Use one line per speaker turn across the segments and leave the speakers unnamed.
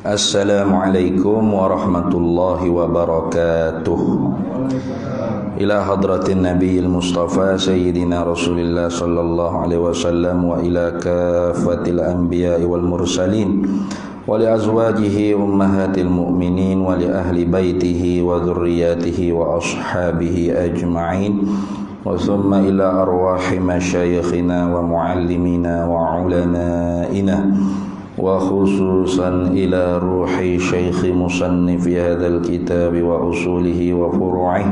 Assalamualaikum warahmatullahi wabarakatuh. Ila hadratin nabiyil mustafa sayyidina rasulillah sallallahu alaihi wasallam wa ila kafatil anbiya'i wal mursalin wa li azwajihi ummahatil mu'minin wa li ahli baitihi wa dhurriyyatihi wa ashabihi ajma'in wa thumma ila arwahi masyayikhina wa muallimina wa ulama'ina wa khususan ila ruhi syekhi musannif hadhal kitab wa usulihi wa furu'ih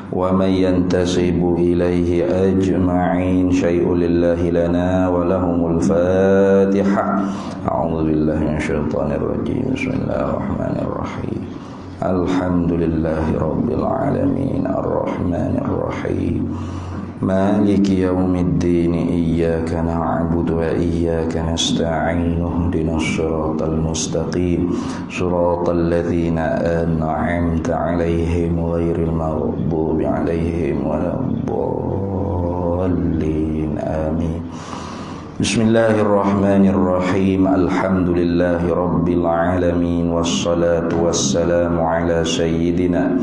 wa man yantasibu ilaihi ajma'in syai'un lillahi lana wa lahumul fatihah. A'udzu billahi minasyaitonir rajim. Bismillahirrahmanirrahim. Alhamdulillahi rabbil alamin arrahmanir rahim maliki yaumiddin iyyaka na'budu wa iyyaka nasta'in ihdinas siratal mustaqim siratal ladzina an'amta 'alaihim ghairil maghdubi 'alaihim waladdallin amin. Bismillahirrahmanirrahim. Alhamdulillahi rabbil alamin wassalatu wassalamu ala sayyidina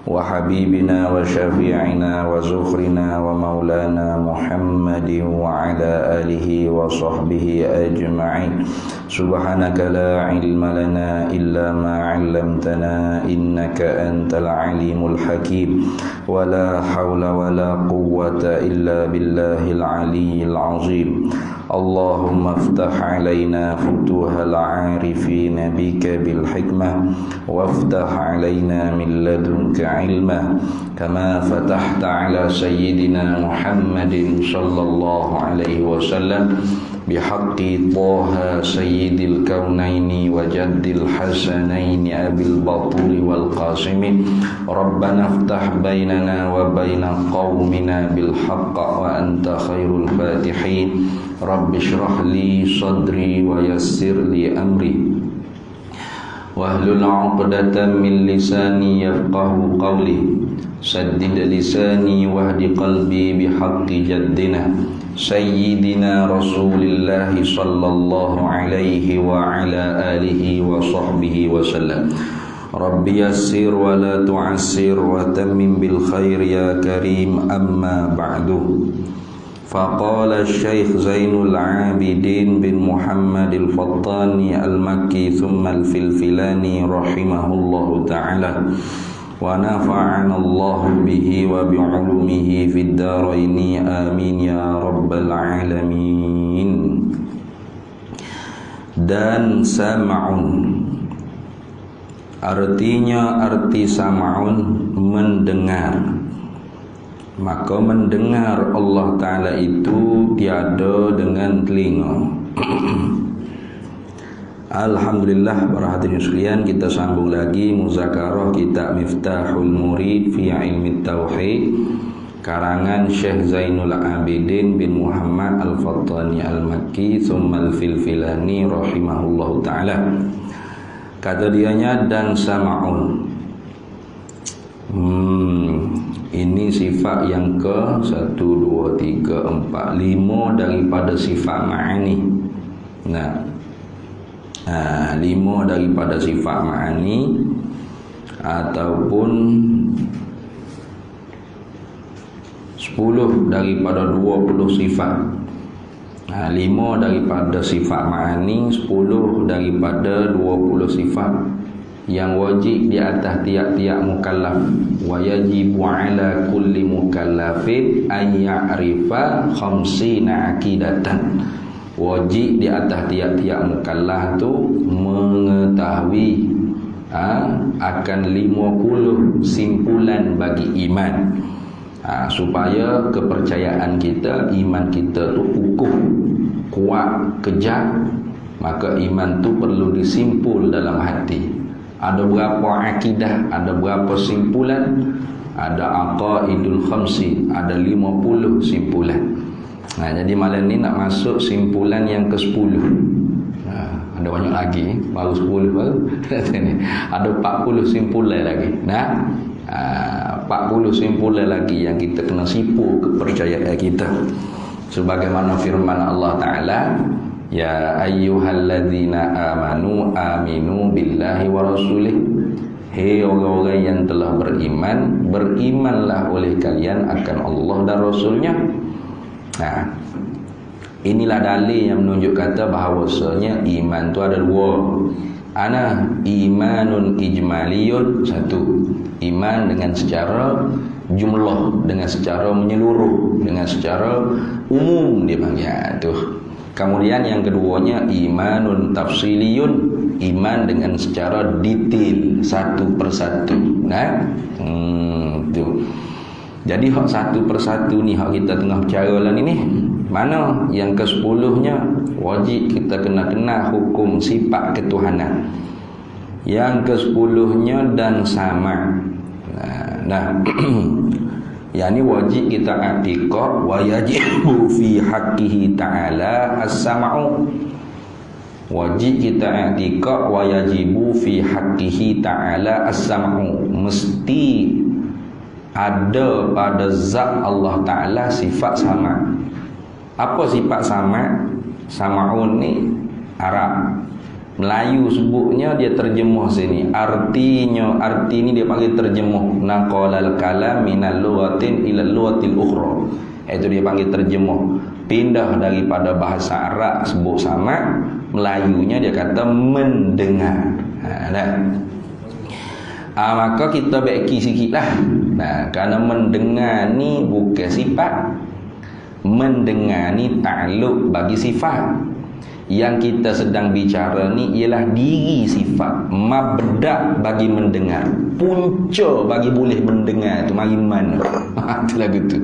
wa habibina wa syafi'ina wa zukhrina wa maulana Muhammadin wa ala alihi wa sahbihi ajma'in. Subhanaka la ilma lana illa ma 'allamtana innaka antal alimul hakim wa la hawla wa la quwwata illa billahil aliyyil azim. Allahumma aftah alaina futuhal arifin bika bil hikmah waftah alaina min ladunka ilma kama fatahta ala sayyidina Muhammadin sallallahu alaihi wasallam bihaqqi Taha sayyidil kaunaini wa jaddil hasanaini abil batuli wal qasimi Rabbana aftah bainana wa baina qaumina bil haqq wa anta khairul fatihin. Rabbi shrah li sadri wa yassir li amri wahlul 'uqdatam min lisani yafqahu qawli saddid lisani wahdi qalbi bihaqqi jaddina sayyidina rasulillah sallallahu alaihi wa ala alihi wa sahbihi wa sallam. Rabbi yassir wa la tu'assir wa tammim bil khair ya karim amma ba'du. Faqala Syekh Zainul Abidin bin Muhammad al-Fattani al-Makki thumma al-Filfilani rahimahullahu ta'ala wa nafa'ana Allah bihi wa bi'ulumihi fid daraini amin ya rabbal alamin. Dan sama'un artinya arti sama'un mendengar. Maka mendengar Allah Ta'ala itu tiada dengan telinga. Alhamdulillah, para hadirin sekalian, kita sambung lagi muzakarah kitab Miftahul Murid fi Ilmi Tauhid karangan Syekh Zainul Abidin bin Muhammad al-Fattani al-Makki thumma al-Filfilani rahimahullahu ta'ala. Kata dianya dan sama'un. Ini sifat yang ke 1, 2, 3, 4, 5 daripada sifat ma'ani. Nah, 5 daripada sifat ma'ani ataupun 10 daripada 20 sifat. 5 daripada sifat ma'ani, 10 daripada 20 sifat yang wajib di atas tiap-tiap mukallaf. Wa yajibu ala kulli mukallafin an ya'rifa khamsina aqidatan. Wajib di atas tiap-tiap mukallaf tu mengetahui akan 50 simpulan bagi iman. Supaya kepercayaan kita, iman kita tu kukuh, kuat, kejat, maka iman tu perlu disimpul dalam hati. Ada berapa akidah, ada berapa simpulan, ada aqaidul khamsi, ada 50 simpulan. Jadi malam ni nak masuk simpulan yang ke-10. Ada banyak lagi, baru 10 baru. Ada 40 simpulan lagi. 40 simpulan lagi yang kita kena sipu kepercayaan kita. Sebagaimana firman Allah Ta'ala, Ya ayyuhalladzina amanu aminu billahi wa rasulih. Hei orang-orang yang telah beriman, berimanlah oleh kalian akan Allah dan Rasulnya. Nah, inilah dalil yang menunjuk kata bahawasanya iman tu ada dua. Ana imanun ijmaliyun, satu, iman dengan secara jumlah, dengan secara menyeluruh, dengan secara umum dia panggil tu. Kemudian yang keduanya imanun tafsiliyun, iman dengan secara detail, satu persatu. Nah, tu. Jadi hak satu persatu ni hak kita tengah bicara lah ni. Mana yang ke-10-nya wajib kita kena hukum sifat ketuhanan. Yang ke-10-nya dan sama. Nah, yang ni wajib kita i'tiqad wa yajibu fi haqqihi ta'ala as-sam'u. Wajib kita i'tiqad wa yajibu fi haqqihi ta'ala as-sam'u. Mesti ada pada zat Allah Ta'ala sifat sama. Apa sifat sama? Sama'un ni Arab. Melayu sebutnya dia terjemuh sini. Arti ni dia panggil terjemuh. Naqalal kalam minal lughatin ila lughatil ukhra. Itu dia panggil terjemuh. Pindah daripada bahasa Arab sebut sama, Melayunya dia kata mendengar. Maka kita beki sikitlah. Nah, kerana mendengar ni bukan sifat. Mendengar ni takluk bagi sifat. Yang kita sedang bicara ni ialah diri sifat, mabda' bagi mendengar, punca bagi boleh mendengar tu mari mana. Tu lagu tu.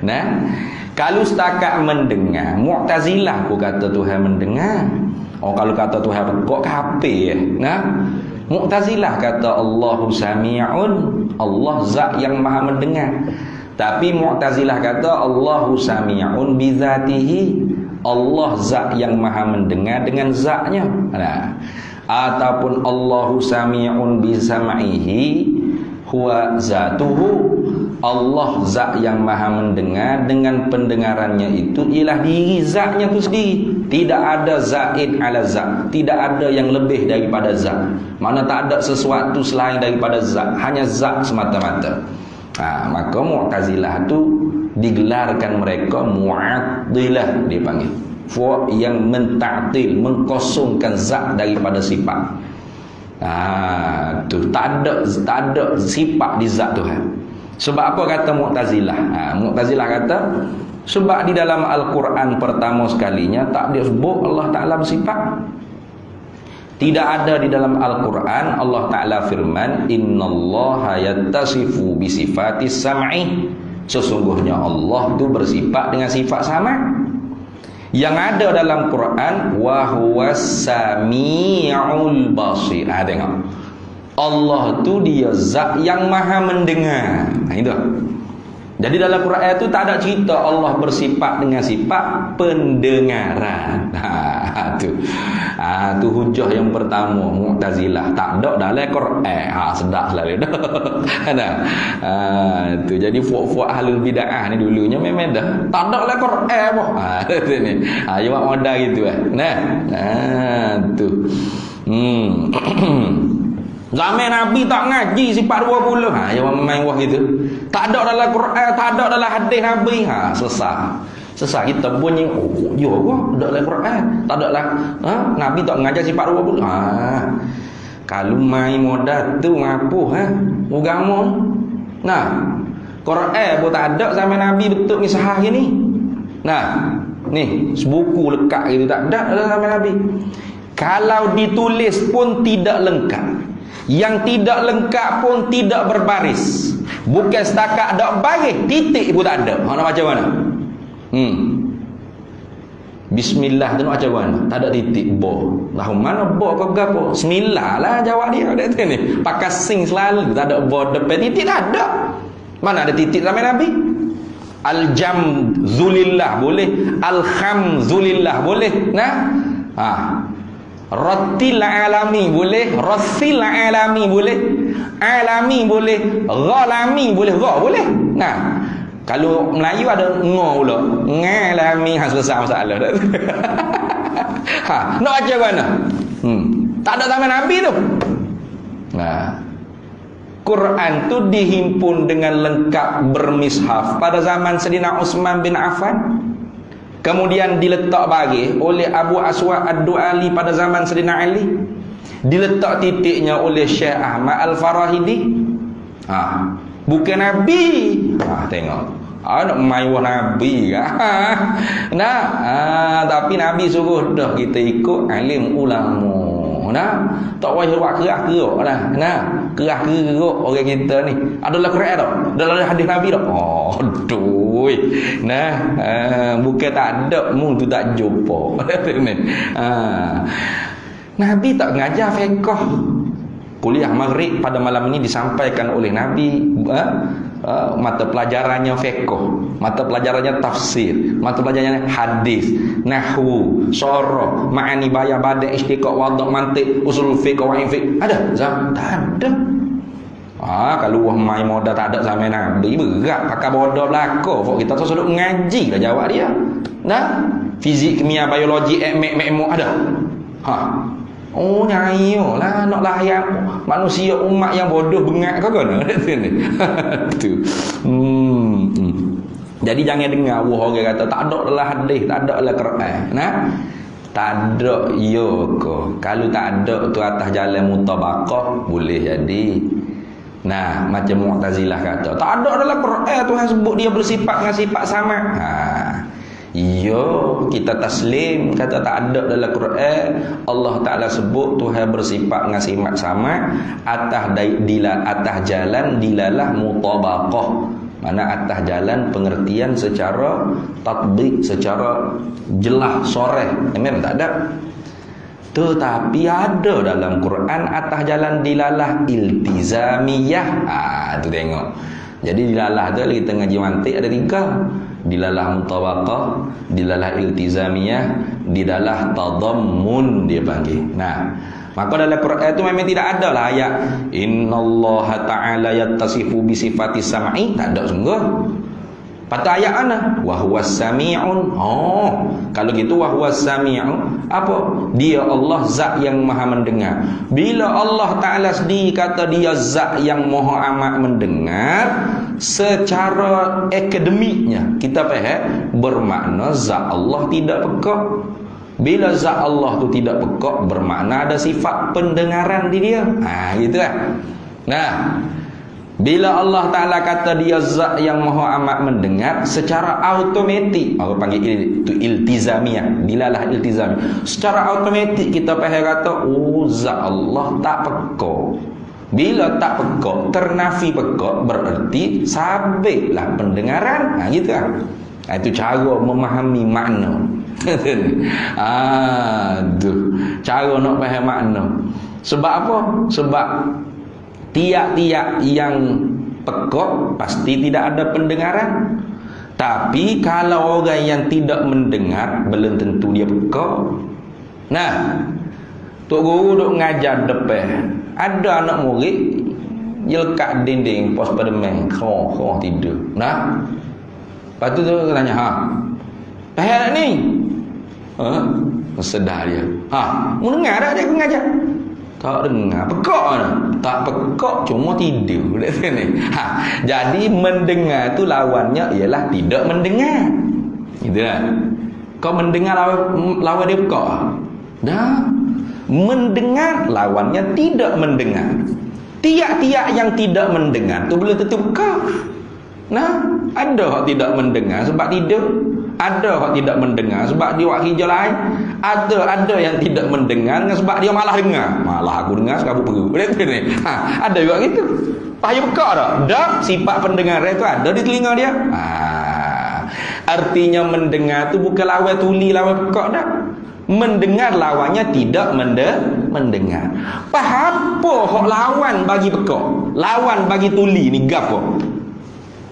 Nah, kalau setakat mendengar, Mu'tazilah pun kata Tuhan mendengar. Oh, kalau kata Tuhan kok kafir. Nah, Mu'tazilah kata Allahu sami'un, Allah zat yang maha mendengar. Tapi Mu'tazilah kata Allahu sami'un bi zatihi, Allah zat yang maha mendengar dengan zatnya. Nah, ataupun Allahu sami'un bi sam'ihi huwa zatuhu, Allah zat yang maha mendengar dengan pendengarannya itu ialah diri zatnya itu sendiri. Tidak ada zaid ala zat, tidak ada yang lebih daripada zat. Mana tak ada sesuatu selain daripada zat, hanya zat semata-mata. Maka Mu'tazilah tu digelarkan mereka Mu'attilah dia panggil. Yang mentaktil, mengkosongkan zat daripada sifat. Tu tak ada sifat di zat Tuhan. Sebab apa kata Mu'tazilah? Mu'tazilah kata sebab di dalam Al-Quran pertama sekalinya tak disebut Allah Ta'ala bersifat. Tidak ada di dalam Al-Quran Allah Ta'ala firman innallaha yattasifu bisifatis sam'i. Sesungguhnya Allah tu bersifat dengan sifat sama. Yang ada dalam Quran wa huwas sami'ul basir. Tengok. Allah tu dia zat yang maha mendengar. Itu. Jadi dalam Quran itu tak ada cerita Allah bersifat dengan sifat pendengaran. Tu hujah yang pertama Mu'tazilah. Tak ada dalam Quran. Sedap selalu dah. Tu jadi fuak-fuak ahlul bid'ah ni dulunya memang dah tak ada dalam Quran apa. Tu ni. Dia buat modal gitu tu. Zaman Nabi tak ngaji sifat 20. Yang main wah gitu. Tak ada dalam Quran, tak ada dalam hadis Nabi. Sesat kita bunyi yo apa dalam Quran. Tak ada lah. Nabi tak ngajar sifat 20. Kalau main modal tu ngapuh agama. Nah, Quran pun tak ada zaman Nabi betul ni sahih ni. Nah, ni sebuku lekat gitu tak ada dalam zaman Nabi. Kalau ditulis pun tidak lengkap. Yang tidak lengkap pun tidak berbaris. Bukan setakat ada baris, titik pun tak ada. Nak macam mana? Bismillah tu nak macam mana? Tak ada titik bo. Tahu mana bo kau gapo? Bismillah lah jawab dia kat ni. Pakai sing selalu tak ada bo depan titik tak ada. Mana ada titik zaman Nabi? Al-jamzulillah boleh, alhamdulillah boleh. Nah. Ratil alami boleh, rasil alami boleh, alami boleh, ghalami boleh, boleh. Nah, kalau Melayu ada ngo pula, ngalami selesai masalah dah. Nak baca mana? Tak ada zaman Nabi tu. Nah, Quran tu dihimpun dengan lengkap bermishaf pada zaman Sayyidina Utsman bin Affan. Kemudian diletak bagi oleh Abu Aswad Ad-Du'ali pada zaman Sayyidina Ali. Diletak titiknya oleh Syekh Ahmad Al-Farahidi. Bukan Nabi. Tengok. Nak main Nabi kan? Tapi Nabi suruh dah kita ikut alim ulama. Tak payah buat kerah-kerah lah. Kerah-kerah orang kita ni. Adalah Quran tak? Adalah hadis Nabi tak? Aduh. Bukan tak ada, mu tu tak jumpa. Nabi tak mengajar fiqh. Kuliah maghrib pada malam ini disampaikan oleh Nabi. Mata pelajarannya fiqh, mata pelajarannya tafsir, mata pelajarannya hadis, nahwu, sharah, ma'ani baya bada istiqaq wadh mantiq usul fiqh wa fiqh. Ada? Tak ada. Kalau wah mai modal tak ada zaman Nabi berat pakai bodoh belaka. Fok kita tu sudut ngaji dah jawab dia. Fizik, kimia, biologi, mek ada. Nyai lah nak layan manusia umat yang bodoh bengak kau kan tu. Jadi jangan dengar orang kata tak ada dalam hadis, tak ada dalam Quran. Tak ada kalau tak ada tu atas jalan mutabaqah boleh jadi. Macam Mu'tazilah kata tak ada dalam Quran Tuhan sebut dia bersifat dengan sifat sama. Kita taslim kata tak ada dalam Quran. Allah Ta'ala sebut Tuhan bersifat dengan sifat sama atas jalan dilalah mutabaqah. Mana atas jalan pengertian secara tatbiq, secara jelas soreh. Memang tak ada. Tetapi ada dalam Quran atas jalan dilalah iltizamiyah. Tu tengok. Jadi dilalah tu kita ngaji mantik ada 3. Dilalah mutabaqah, dilalah iltizamiyah, dilalah tadammun dia panggil. Maka dalam Quran itu memang tidak ada lah ayat innallaha ta'ala yattasifu bi sifati sam'i. Tak ada sungguh. Patut ayat mana? Wa huwas sami'un. Kalau gitu wa huwas sami'u apa? Dia Allah zat yang maha mendengar. Bila Allah Ta'ala sendiri kata dia zat yang maha amat mendengar, secara akademiknya kita faham bermakna zat Allah tidak pekak. Bila zat Allah tu tidak pekak bermakna ada sifat pendengaran di dia. Gitu lah. Bila Allah Ta'ala kata dia zat yang maha amat mendengar, secara automatik orang panggil itu iltizamiyah, dilalah iltizamiyah. Secara automatik kita faham kata zat Allah tak pekak. Bila tak pekak, ternafi pekak, berarti sabitlah pendengaran. Gitu kan. Itu cara memahami makna. Cara nak faham makna. Sebab apa? Sebab tiap-tiap yang pekak pasti tidak ada pendengaran. Tapi kalau orang yang tidak mendengar, belum tentu dia pekak. Tok guru duk ngajar depan, ada anak murid dia lekat dinding pos Spiderman, kau tidur. Lepas tu tanya, "Faham ni?" Sedar dia. Mu dengar tak dia ngajar? Tak dengar. Pekak mana? Tak pekak, cuma tidur. Jadi mendengar tu lawannya ialah tidak mendengar. Gitu lah. Kau mendengar lawan dia pekak? Mendengar lawannya tidak mendengar. Tiap-tiap yang tidak mendengar tu belum tentu pekak. Ada yang tidak mendengar sebab tidur. Ada yang tidak mendengar sebab dia buat kerja lain. Ada yang tidak mendengar sebab dia malah dengar. Malah aku dengar sekarang pergi. Ada juga gitu. Payah pekak tak? Tak, sifat pendengaran itu ada di telinga dia. Artinya mendengar tu bukan lawan tuli, lawan pekak dah. Mendengar lawannya tidak mendengar. Faham apa hak lawan bagi pekak? Lawan bagi tuli ni gapo?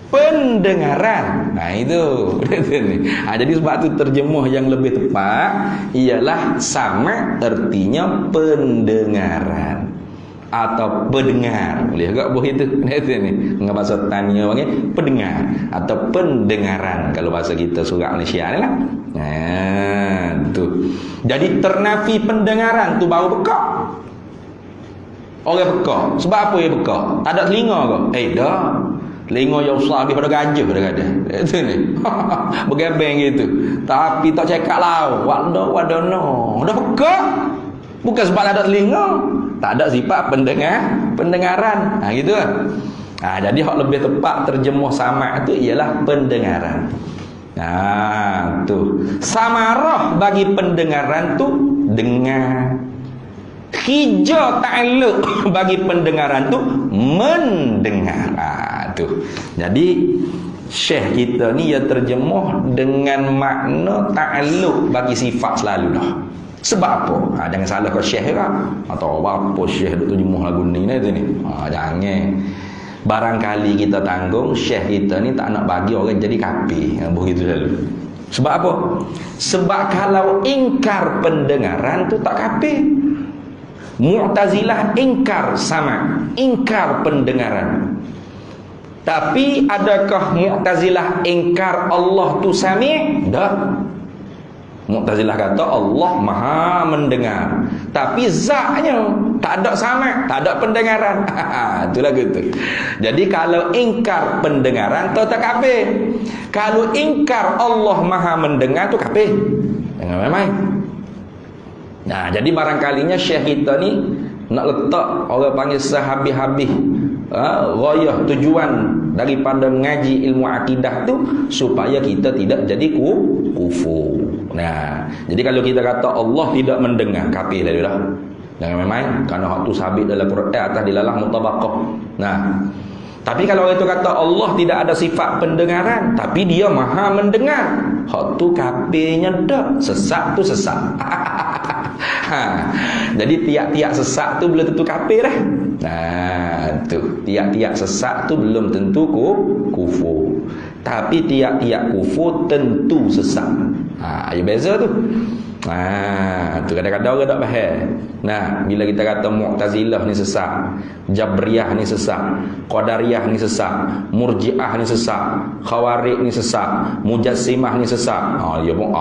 Pendengaran. Itu. Jadi sebab tu terjemuh yang lebih tepat ialah sama artinya pendengaran. atau pendengar. Boleh agak boleh itu ni. Dengan bahasa tanya panggil pendengar atau pendengaran kalau bahasa kita surat Malaysia ni lah. Tu. Jadi ternafi pendengaran tu baru bekak. Orang bekak. Sebab apa dia bekak? Tak ada telinga ke? Dah. Telinga yang besar habis pada gajah dah kata. Itu ni. Bergebeng gitu. Tapi tak cakap lah. Wadono. Dah bekak. Bukan sebab tak ada telinga. Tak ada sifat pendengaran. Gitu lah. Jadi hak lebih tepat terjemuh sama tu ialah pendengaran. Tu. Samarah bagi pendengaran tu dengar. Hijau ta'alluq bagi pendengaran tu mendengar. Tu. Jadi syekh kita ni ia terjemuh dengan makna ta'alluq bagi sifat selalu dah. Sebab apa? Jangan salah kau syekh lah. Atau apa syekh duk terjemuh lagu ni tu ni. Jangan. Barangkali kita tanggung syekh kita ni tak nak bagi orang jadi kafir. Begitu selalu. Sebab apa? Sebab kalau ingkar pendengaran tu tak kafir. Mu'tazilah ingkar sama, ingkar pendengaran. Tapi adakah Mu'tazilah ingkar Allah tu sami'? Tak. Mu'tazilah kata Allah maha mendengar, tapi zatnya tak ada sama, tak ada pendengaran. Itulah gitu. Jadi kalau ingkar pendengaran tu tak kafir. Kalau ingkar Allah maha mendengar tu kafir. Jangan main-main. Jadi barangkalinya syekh kita ni nak letak orang panggil sehabis-habis ghayah tujuan daripada mengaji ilmu akidah tu supaya kita tidak jadi kufur. Jadi kalau kita kata Allah tidak mendengar, kafir dah. Jangan main-main kerana hak tu sabit dalam Quran atas dilalah mutabaqah. Tapi kalau orang itu kata Allah tidak ada sifat pendengaran tapi dia maha mendengar, hak tu kafirnya dah. Sesat tu sesat. Jadi tiap-tiap sesat tu belum tentu kafir dah. Tu tiap-tiap sesat tu belum tentu kufur. Tapi tiap-tiap kufur tentu sesat. Ada beza tu. Tu kadang-kadang orang tak faham. Bila kita kata Mu'tazilah ni sesat, Jabriyah ni sesat, Qadariyah ni sesat, Murji'ah ni sesat, Khawarij ni sesat, Mujassimah ni sesat. Ya pun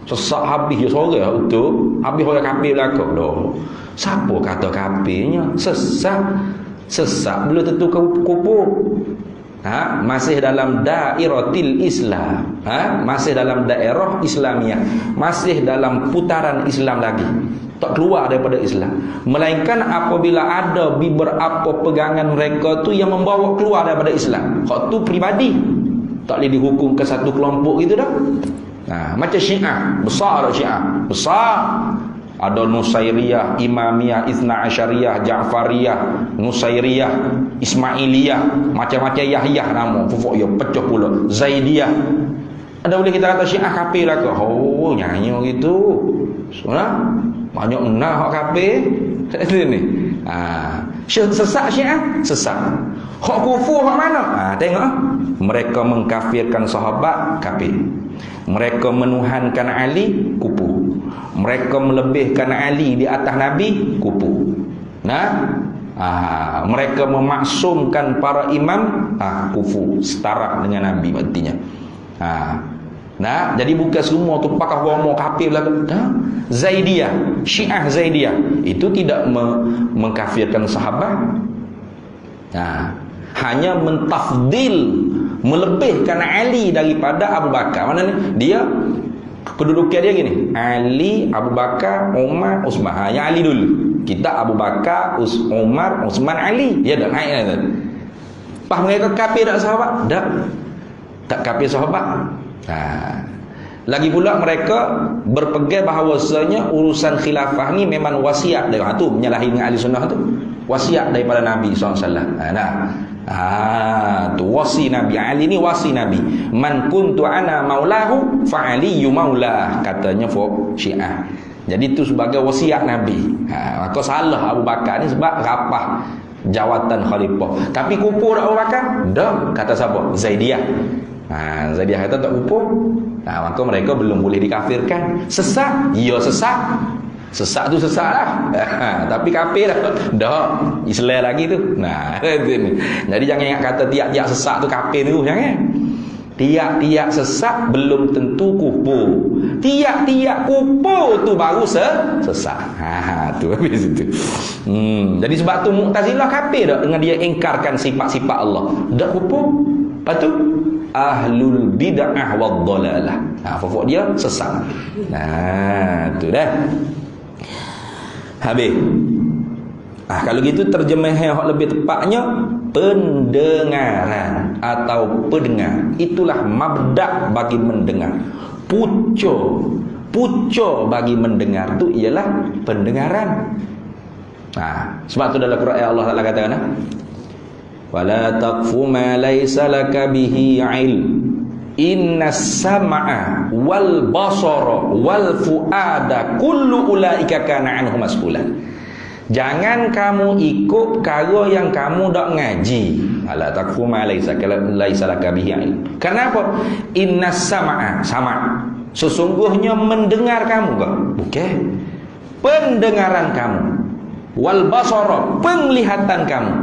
sesat habis dia sorang betul. Habis orang kafir belakang dah. Siapa kata kafirnya? Sesat belum tentu kufur. Masih dalam dairatil Islam, masih dalam daerah Islamiah, masih dalam putaran Islam lagi, tak keluar daripada Islam. Melainkan apabila ada beberapa pegangan mereka tu yang membawa keluar daripada Islam, hak tu pribadi, tak boleh dihukum ke satu kelompok gitu dah. Macam Syiah, besar Syiah, besar. Ada Nusairiyah, Imamiyah, Ithna Asyariyah, Ja'fariyah, Nusairiyah, Ismailiyah, macam-macam Yahyah nama. Fufuk ya pecah pula. Zaidiyah. Ada boleh kita kata Syiah kafir lah ke? Nyanyi gitu. Soalnya banyak nak hak kafir. Itu ni. Sesat Syiah, sesat. Hak kufur hak mana? Tengok. Mereka mengkafirkan sahabat, kafir. Mereka menuhankan Ali, kufur. Mereka melebihkan Ali di atas Nabi, kufur. Mereka memaksumkan para imam, kufur, setara dengan Nabi artinya. Jadi bukan semua tu pakar agama kafir lah. Zaidiyah, Syiah Zaidiyah itu tidak mengkafirkan sahabat. Hanya mentafdil, melebihkan Ali daripada Abu Bakar. Mana ni? Dia kedudukan dia gini, Ali, Abu Bakar, Umar, Uthman. Yang Ali dulu. Kita Abu Bakar, Umar, Uthman, Ali. Dia dah naik dah. Pas mereka kafir tak sahabat? Tak kafir sahabat. Lagi pula mereka berpegang bahawasanya urusan khilafah ni memang wasiat dia. Tu menyalahi dengan ahli sunnah tu. Wasiat daripada Nabi SAW. Tu wasi Nabi. Ali ni wasi Nabi. Man kuntu ana maulahu fa aliyu maulah, katanya Syiah. Jadi itu sebagai wasiat Nabi. Maka salah Abu Bakar ni sebab rapah jawatan khalifah. Tapi kufur Abu Bakar? Dah, kata siapa? Zaidiyah. Zaidiyah kata tak kufur. Maka mereka belum boleh dikafirkan. Sesat? Ya sesat. Sesat tu sesat lah. Tapi kafir dah. Dah. Islam lagi tu. Nah, itu ni. Jadi jangan ingat kata tiap-tiap sesat tu kafir tu. Jangan. Tiap-tiap sesat belum tentu kufur. Tiap-tiap kufur tu baru sesat. Tu habis itu. Jadi sebab tu Mu'tazilah kafir tak dengan dia ingkarkan sifat-sifat Allah. Dak kufur. Lepas tu ahlul bid'ah wad dhalalah. Fafuk dia sesat. Nah, tu dah. Habis. Kalau gitu terjemahan yang lebih tepatnya pendengaran atau pendengar. Itulah mabda' bagi mendengar. Pucuk bagi mendengar tu ialah pendengaran. Sebab tu dalam Quran Allah Taala katakan, wala taqfu ma laysa laka bihi ilm. Innas sam'a wal basara wal fuada kullu ulaika kana anhu mas'ulan. Jangan kamu ikut perkara yang kamu tak ngaji. Ala taqfu ma laysa laka bihi ilm. Kenapa? Innas sam'a, sama. Sesungguhnya mendengar kamu ke? Bukan. Pendengaran kamu. Wal basara, penglihatan kamu.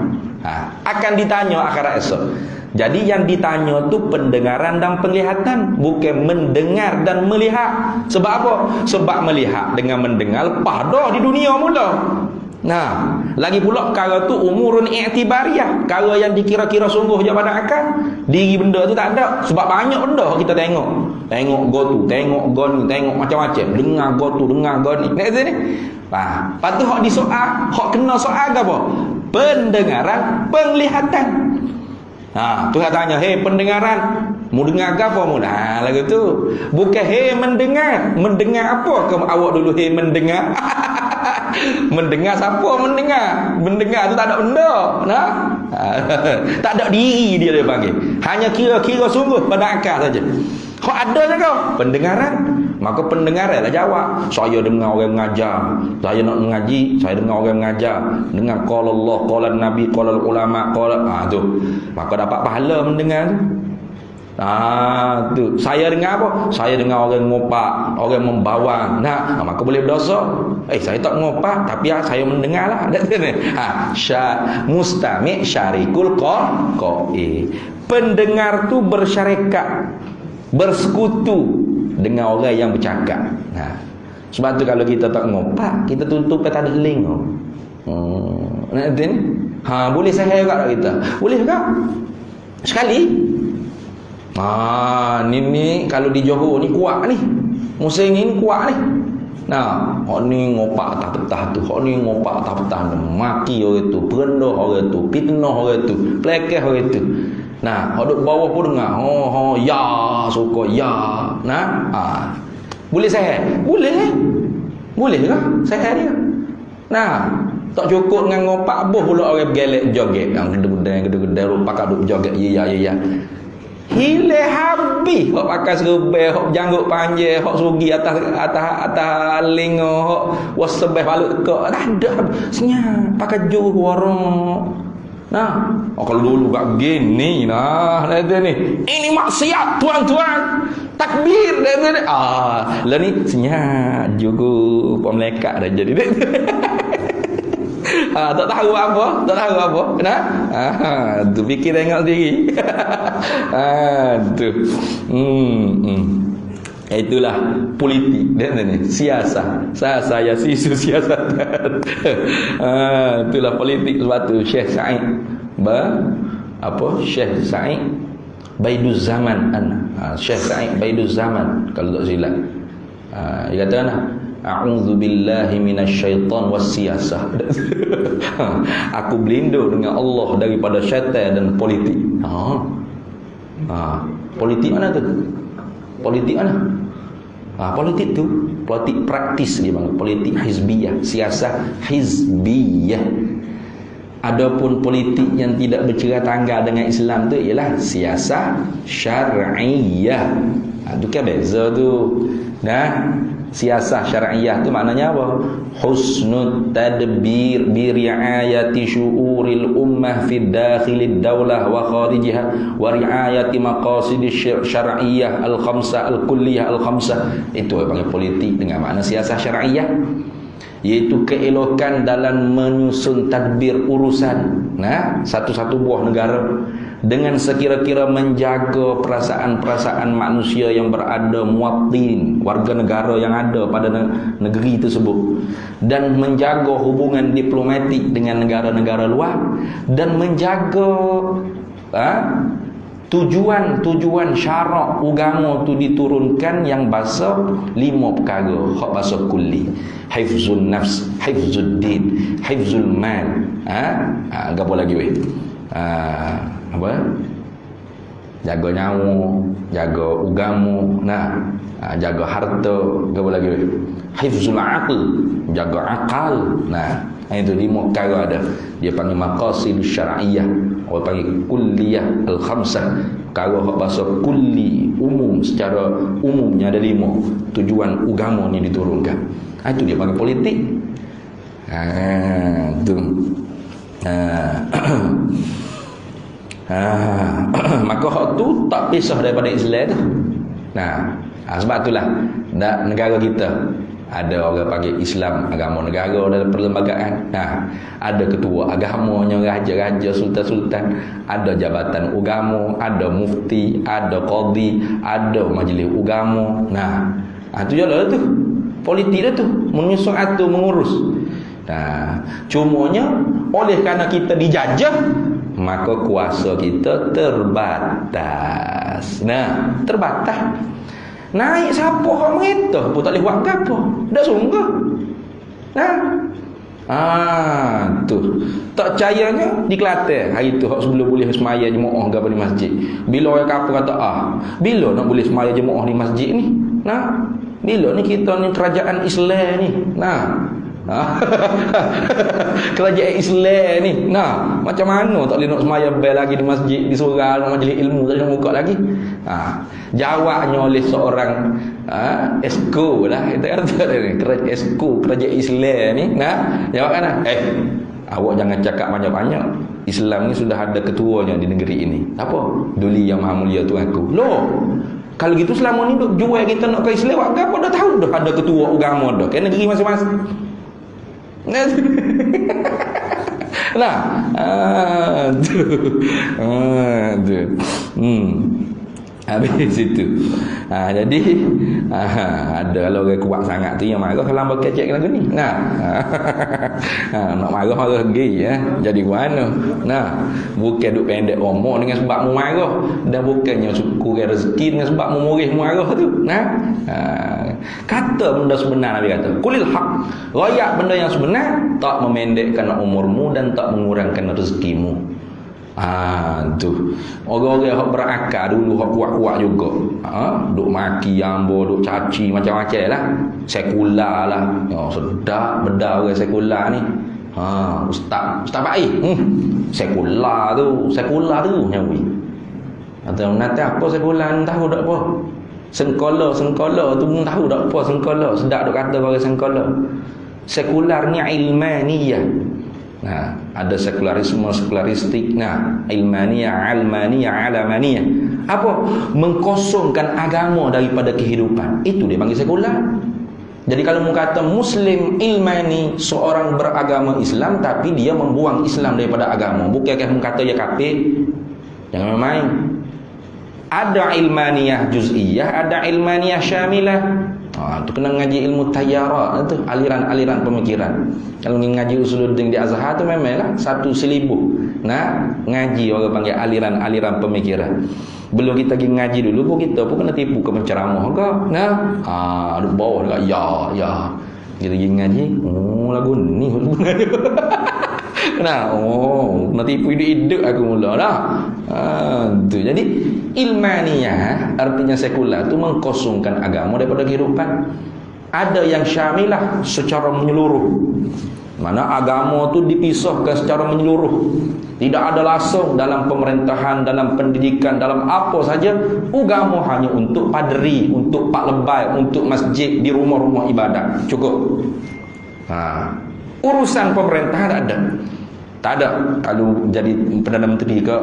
Akan ditanya akhirat esok. Jadi yang ditanya tu pendengaran dan penglihatan, bukan mendengar dan melihat. Sebab apa? Sebab melihat dengan mendengar pada di dunia mula. Lagi pula perkara tu umurun i'tibariyah, perkara yang dikira-kira sungguh je pada akal. Diri benda tu tak ada. Sebab banyak benda kita tengok. Tengok go tu, tengok go ni, tengok macam-macam. Dengar go tu, dengar go ni. Nak sini. Lepas tu hak disoal, hak kena soal ke apa? Pendengaran, penglihatan. Tuhan tanya, hei pendengaran, mu dengar ke apa mu? Lagu tu. Bukan hei mendengar. Mendengar apa ke awak dulu hei mendengar? Mendengar siapa mendengar? Mendengar tu tak ada benda. Tak ada diri dia panggil. Hanya kira-kira sungguh pada akal saja. Kau ada je kau pendengaran. Maka pendengaran lah jawab. Saya dengar orang mengajar. Saya nak mengaji, saya dengar orang mengajar. Dengar qala Allah, qala Nabi, qala ulama, qala tu. Maka dapat pahala mendengar tu. Tu. Saya dengar apa? Saya dengar orang ngopak, orang membawang. Maka boleh berdosa. Saya tak ngopak, tapi saya mendengar lah. Mustami' syarikul qa'i. Pendengar tu bersyarikat, bersekutu dengan orang yang bercakap. Sebab tu kalau kita tak ngopak, kita tutup ke tak ada telinga. Boleh saya agak kita? Boleh tak? Sekali. Ni kalau di Johor ni kuat ni. Musim ni kuat ni. Hak ni ngopak tak petah tu, hak ni ngopak tak petah tu. Maki orang tu, perendah orang tu, fitnah orang tu, pelekeh orang tu. Hak duk bawah pun dengar. Ya, suka ya. Boleh sehat? Boleh. Boleh lah sehat dia. Tak cukup dengan ngopak boh pula orang bergelek joget. Yang gede-gede rupa kat duk joget ya. Hilang habis hok pakai serbai, hok janggut panjang, hok sugi atas lingo, hok wasbeh balut kok. Tak ada. Senyap pakai juh warung. Kalau dulu gak begini ada ni. Ini maksiat tuan-tuan. Takbir dan lah ni senyap juga pemelekat dah jadi. Tak tahu apa. Tu fikir tengok sendiri. Tu. Itulah politik dan ni siasat. Saya sisu siasat. Itulah politik. Sebab tu Syekh Said Syekh Said Baiduz Zaman Syekh Said Baiduz Zaman kalau tak silap. Dia kata a'udzubillahi minasyaitan wassiyasah. Aku berlindung dengan Allah daripada syaitan dan politik. Politik mana tu? Politik mana? Politik tu politik praktis dia panggil. Politik hizbiyah, siasah hizbiyah. Adapun politik yang tidak bercerai tanggal dengan Islam tu ialah siasah syar'iyah. Tu kan beza tu. Siasah syar'iyah tu maknanya apa? Husnul tadbir bi riayati syu'uril ummah fi dakhilid daulah wa kharijiha wa riayati maqasidisy syar'iyyah al-khamsah al-kulliyah al-khamsah. Itu panggil politik dengan makna siasah syar'iyah. iaitu keelokan dalam menyusun tadbir urusan satu-satu buah negara, dengan sekira-kira menjaga perasaan-perasaan manusia yang berada, muwatin, warga negara yang ada pada negeri tersebut, dan menjaga hubungan diplomatik dengan negara-negara luar, dan menjaga tujuan syarak agama tu diturunkan yang bahasa 5 perkara, hak bahasa kulli: hifzul nafs, hifzul din, hifzul mal, apa lagi weh? Apa? Jaga nyawa, jaga agama, jaga harta, apa lagi weh? Hifzul aql, jaga akal. Itu 5 perkara ada. Dia panggil maqasid syar'iyyah, orang panggil kulliyah al-khamsah. Perkara hak bahasa kulli, umum, secara umumnya ada 5 tujuan agama ni diturunkan. Itu dia panggil politik. Tu. Maka hak tu tak pisah daripada Islam tu. Sebab itulah negara kita ada orang panggil Islam agama negara dalam perlembagaan. Ada ketua agamanya, raja-raja, sultan-sultan, ada jabatan agama, ada mufti, ada qadi, ada majlis agama. Tu jelah tu. Politik dah tu, menyusun atur, mengurus. Cumanya oleh kerana kita dijajah, maka kuasa kita terbatas. Terbatas. Naik siapa hak merintah pun tak boleh buat apa. Dah sungguh. Tu. Tak percayanya di Kelantan hari tu hak sebelum boleh semaya jemaah ke di masjid. Bila orang kapur kata bila nak boleh semaya jemaah di masjid ni? Bila ni kita ni kerajaan Islam ni? Kerajaan Islam ni. Macam mana tak boleh nak semaya bel lagi di masjid, di surau, majlis ilmu tak boleh buka lagi? Jawabnya oleh seorang esko lah, kita kata ni, kerajaan esko, kerajaan Islam ni. Jawab kan? Awak jangan cakap banyak-banyak. Islam ni sudah ada ketuanya di negeri ini. Apa? Duli yang maha mulia Tuhanku. Loh, kalau gitu selama ni duk jual kita nak ke Islam, apa dah tahu dah ada ketua agama dah ke negeri masing-masing. Habis itu. Jadi ada kalau orang kuat sangat tu yang marah kalau hamba kecek lagu ni. Nak marah lagi jadi mana? Bukan duk pendek omong dengan sebab mu marah, dan bukannya kurang rezeki dengan sebab mu murih marah tu. Kata benda sebenar, Nabi kata, kulil haq. Royak benda yang sebenar, tak memendekkan umurmu dan tak mengurangkan rezekimu. Tu orang-orang yang berakal dulu, hak kuat-kuat juga, duk maki ambo, duk caci macam-macam lah, sekular lah. Sedap benda orang sekular ni. Ustaz baik, sekular tu nyawi. Atau nanti apa sekular ni tahu tak apa? Sengkola tu pun tahu tak apa sengkola. Sedap duk kata orang sengkola. Sekular ni ilmaniyah. Ada sekularistik, ilmaniyah, almaniyah, alamaniyah. Apa? Mengkosongkan agama daripada kehidupan. Itu dia panggil sekular. Jadi kalau mu kata Muslim ilmani, seorang beragama Islam tapi dia membuang Islam daripada agama, bukankah mu kata ya kafir? Jangan main. Ada ilmaniyah juz'iyah, ada ilmaniyah syamilah. Tu kena ngaji ilmu tayyarat tu, aliran-aliran pemikiran. Kalau ngaji usuluddin di Azhar tu memanglah satu silibus. Ngaji orang panggil aliran-aliran pemikiran. Belum kita pergi ngaji dulu pun kita pun kena tipu ke penceramah ke. Duk bawah dekat ya. Kita pergi ngaji, lagu ni kena tipu hidup aku mula dah. Tu. Jadi ilmaniyah artinya sekular tu mengkosongkan agama daripada kehidupan. Ada yang syamilah secara menyeluruh, mana agama tu dipisahkan secara menyeluruh, tidak ada langsung dalam pemerintahan, dalam pendidikan, dalam apa saja. Agama hanya untuk padri, untuk pak lebay, untuk masjid, di rumah-rumah ibadat, cukup. Urusan pemerintahan tak ada. Kalau jadi Perdana Menteri ke,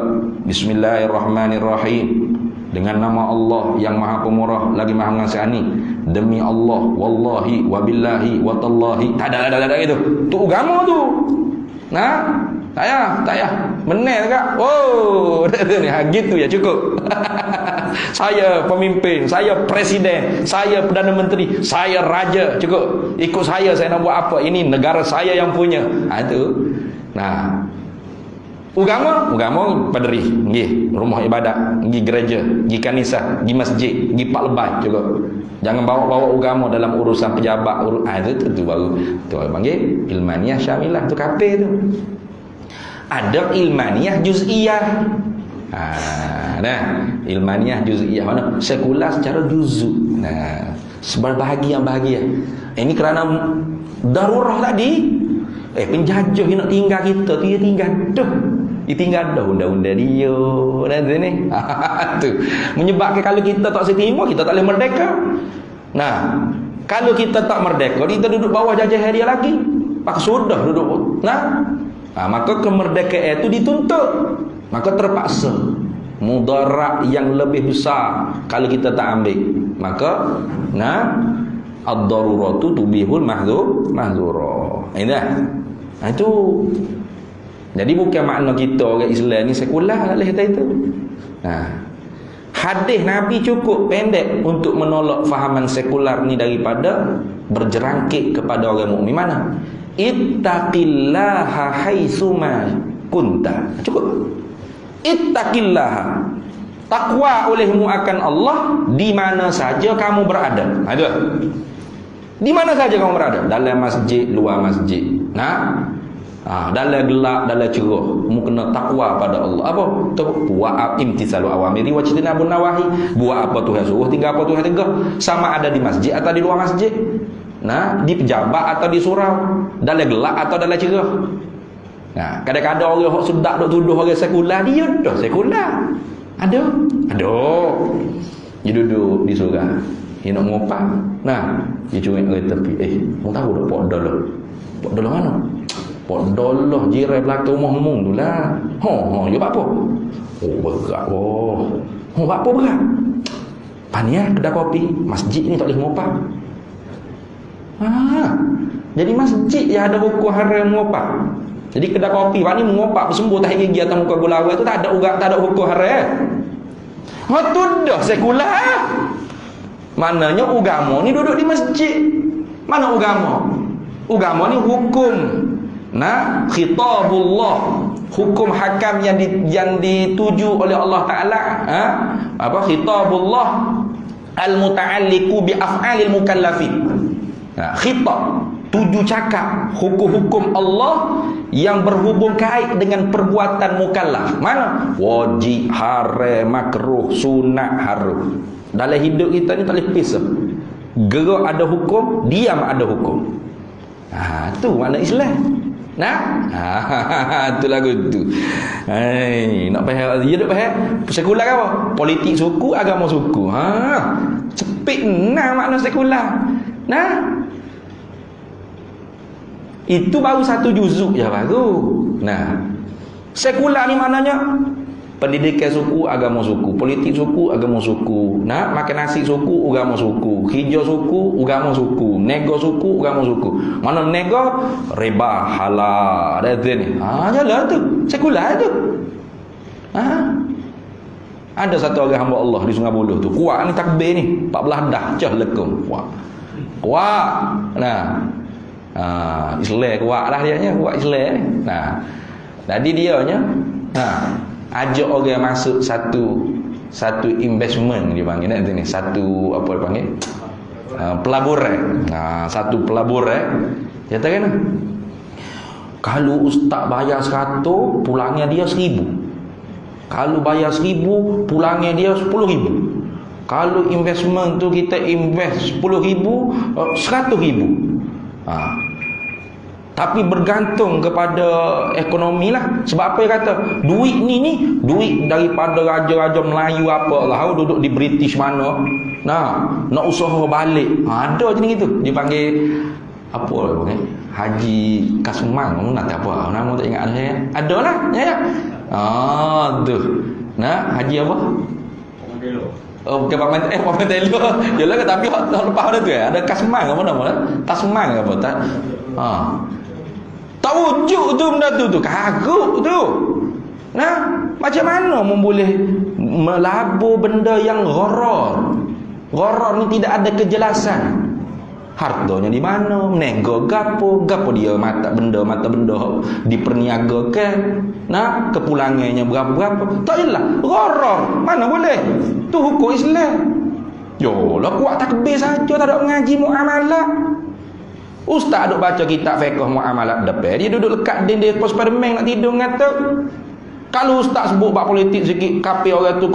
bismillahirrahmanirrahim, dengan nama Allah yang Maha Pemurah lagi Maha Mengasihani. Demi Allah, wallahi, wabillahi, watallahi. Tak ada gitu. Tu agama tu. Nah, tak payah. Benar tak? Oh, ni gitu ya cukup. Saya pemimpin, saya presiden, saya perdana menteri, saya raja, cukup. Ikut saya nak buat apa? Ini negara saya yang punya. Itu. Nah, agama padri, pergi rumah ibadat, pergi gereja, pergi kanisah, pergi masjid, pergi pak lebat juga. Jangan bawa agama dalam urusan pejabat. Itu baru tu panggil ilmaniyah syamilah, tu kafir tu. Ada ilmaniyah juz'iyah. Nah, ilmaniyah juz'iyah mana? Sekular secara juz'u. Nah, sebahagian bahagia. Ini kerana darurah tadi. Penjajah nak tinggal kita tu, dia tinggal dah. Dia tinggal dah undang-undang dia. Nanti ni. Tu. Menyebabkan kalau kita tak seterima, kita tak boleh merdeka. Nah, kalau kita tak merdeka, kita duduk bawah jajahan dia lagi. Pak sudah duduk. Nah, maka kemerdekaan itu dituntut. Maka terpaksa mudarat yang lebih besar kalau kita tak ambil. Maka ad-daruratu tubihul mahdzura. Itu. Jadi bukan makna kita orang Islam ni sekular lah kata itu. Hadis Nabi cukup pendek untuk menolak fahaman sekular ni daripada berjerangkit kepada orang mukmin. Mana? Ittaqillaha haitsuma kunta. Cukup. Ittaqillaha. Takwa olehmu akan Allah di mana saja kamu berada. Ada. Di mana saja kamu berada, dalam masjid, luar masjid. Dalam gelap, dalam cerah, kamu kena takwa pada Allah. Apa? Buat imtisalu awamiri wa ijtinabun nawahi. Buat apa Tuhan suruh, tinggal apa Tuhan tegah. Sama ada di masjid atau di luar masjid. Di pejabat atau di surau, dalam gelap atau dalam cerah. Kadang-kadang orang yang sudah duk tuduh orang sekular, dia dah sekular. Ada. Dia duduk di surau. Dia nak ngopak. Dia curi orang tepi. Mu tahu tak pok dolah? Pok dolah mana? Pok dolah jiran belakang rumah mu tu lah. You buat apa? Berat. Buat apa berat? Paniah kedai kopi. Masjid ni tak boleh ngopak. Jadi masjid yang ada hukum haram ngopak. Jadi kedai kopi pak ni mengopak bersembuh tahi gigi atas muka gula tu tak ada hukum haram. Tu dah sekular. Maknanya agama ni duduk di masjid. Mana agama? Agama ni hukum. Khitabullah, hukum hakam yang dituju oleh Allah Taala. Khitabullah al-muta'alliqu bi af'alil mukallafin. Khitab, tuju cakap, hukum-hukum Allah yang berhubung kait dengan perbuatan mukallaf. Mana? Wajib, haram, makruh, sunat, haram. Dalam hidup kita ni tak boleh pisah. Gerak ada hukum, diam ada hukum. Tu makna Islam. Tu lagu tu. Nak faham? Ya nak faham? Sekular apa? Politik suku, agama suku. Cepik makna sekular. Itu baru satu juzuk je baru. Sekular ni maknanya pendidikan suku, agama suku, politik suku, agama suku, makan nasi suku, agama suku, hijau suku, agama suku, nego suku, agama suku. Mana nego? Riba, halal. Ada ni. Jalan tu. Sekular tu. Ada satu orang hamba Allah di Sungai Buloh tu. Kuat ni takbir ni. 14 dah cah lekung. Kuat. Islam kuat lah dia nya, kuat Islam ni. Jadi dia nya ajak orang masuk satu investment dia panggil ni, satu apa dia panggil, pelaburan. Satu pelaburan. Dia kata kan, kalau ustaz bayar 100, pulangnya dia 1000. Kalau bayar 1000, pulangnya dia 10,000. Kalau investment tu kita invest 10,000, 100,000. Tapi bergantung kepada ekonomi lah. Sebab apa dia kata? Duit ni duit daripada raja-raja Melayu apa lah, duduk di British mana. Nak usaha balik. Ada je ni gitu. Dia panggil apa lah, Haji Kasumang. Nak apa? Nama tak ingat saya. Ada lah. Ya. Tu. Haji apa? Oh, bukan Pamentelo. Yalah ke tapi tahun lepas ada tu ada Kasman apa nama dah? Tasman apa tak? Ha. Tak wujud tu benda tu kaguk tu. Nah, macam mana boleh melabur benda yang gharar? Gharar ni tidak ada kejelasan. Hartanya di mana, nego gapo dia mata benda diperniagakan, nah kepulangannya berapa tak jelas. Gharar mana boleh, tu hukum Islam. Yolah kuat takbir saja, tak ada mengaji muamalat. Ustaz duk baca kitab fiqh muamalat depan, dia duduk dekat dia pos permen nak tidur ngata. Kalau ustaz sebut bab politik sikit, kafir orang tu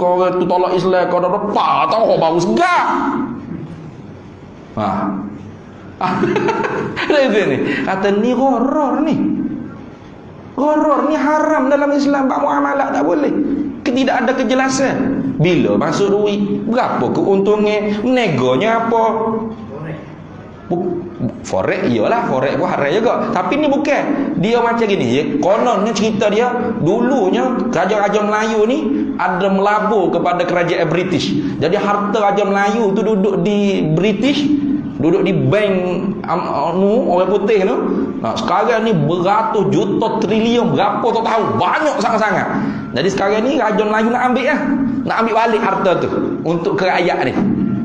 tolak Islam, kau dah apa tahu baru segak. Ni kata ni gharar ni. Gharar ni haram dalam Islam, bab muamalah tak boleh. Tidak ada kejelasan. Bila masuk duit, berapa keuntungan, negonya apa? Forex iyalah, forex pun haram juga. Tapi ni bukan. Dia macam gini, ya. Kononnya cerita dia, dulunya raja-raja Melayu ni ada melabur kepada kerajaan British. Jadi harta raja Melayu tu duduk di British, duduk di bank orang putih tu. Nah, sekarang ni beratus juta triliun, berapa tak tahu, banyak sangat-sangat. Jadi sekarang ni raja Melayu nak ambil lah, nak ambil balik harta tu untuk kerakyat ni.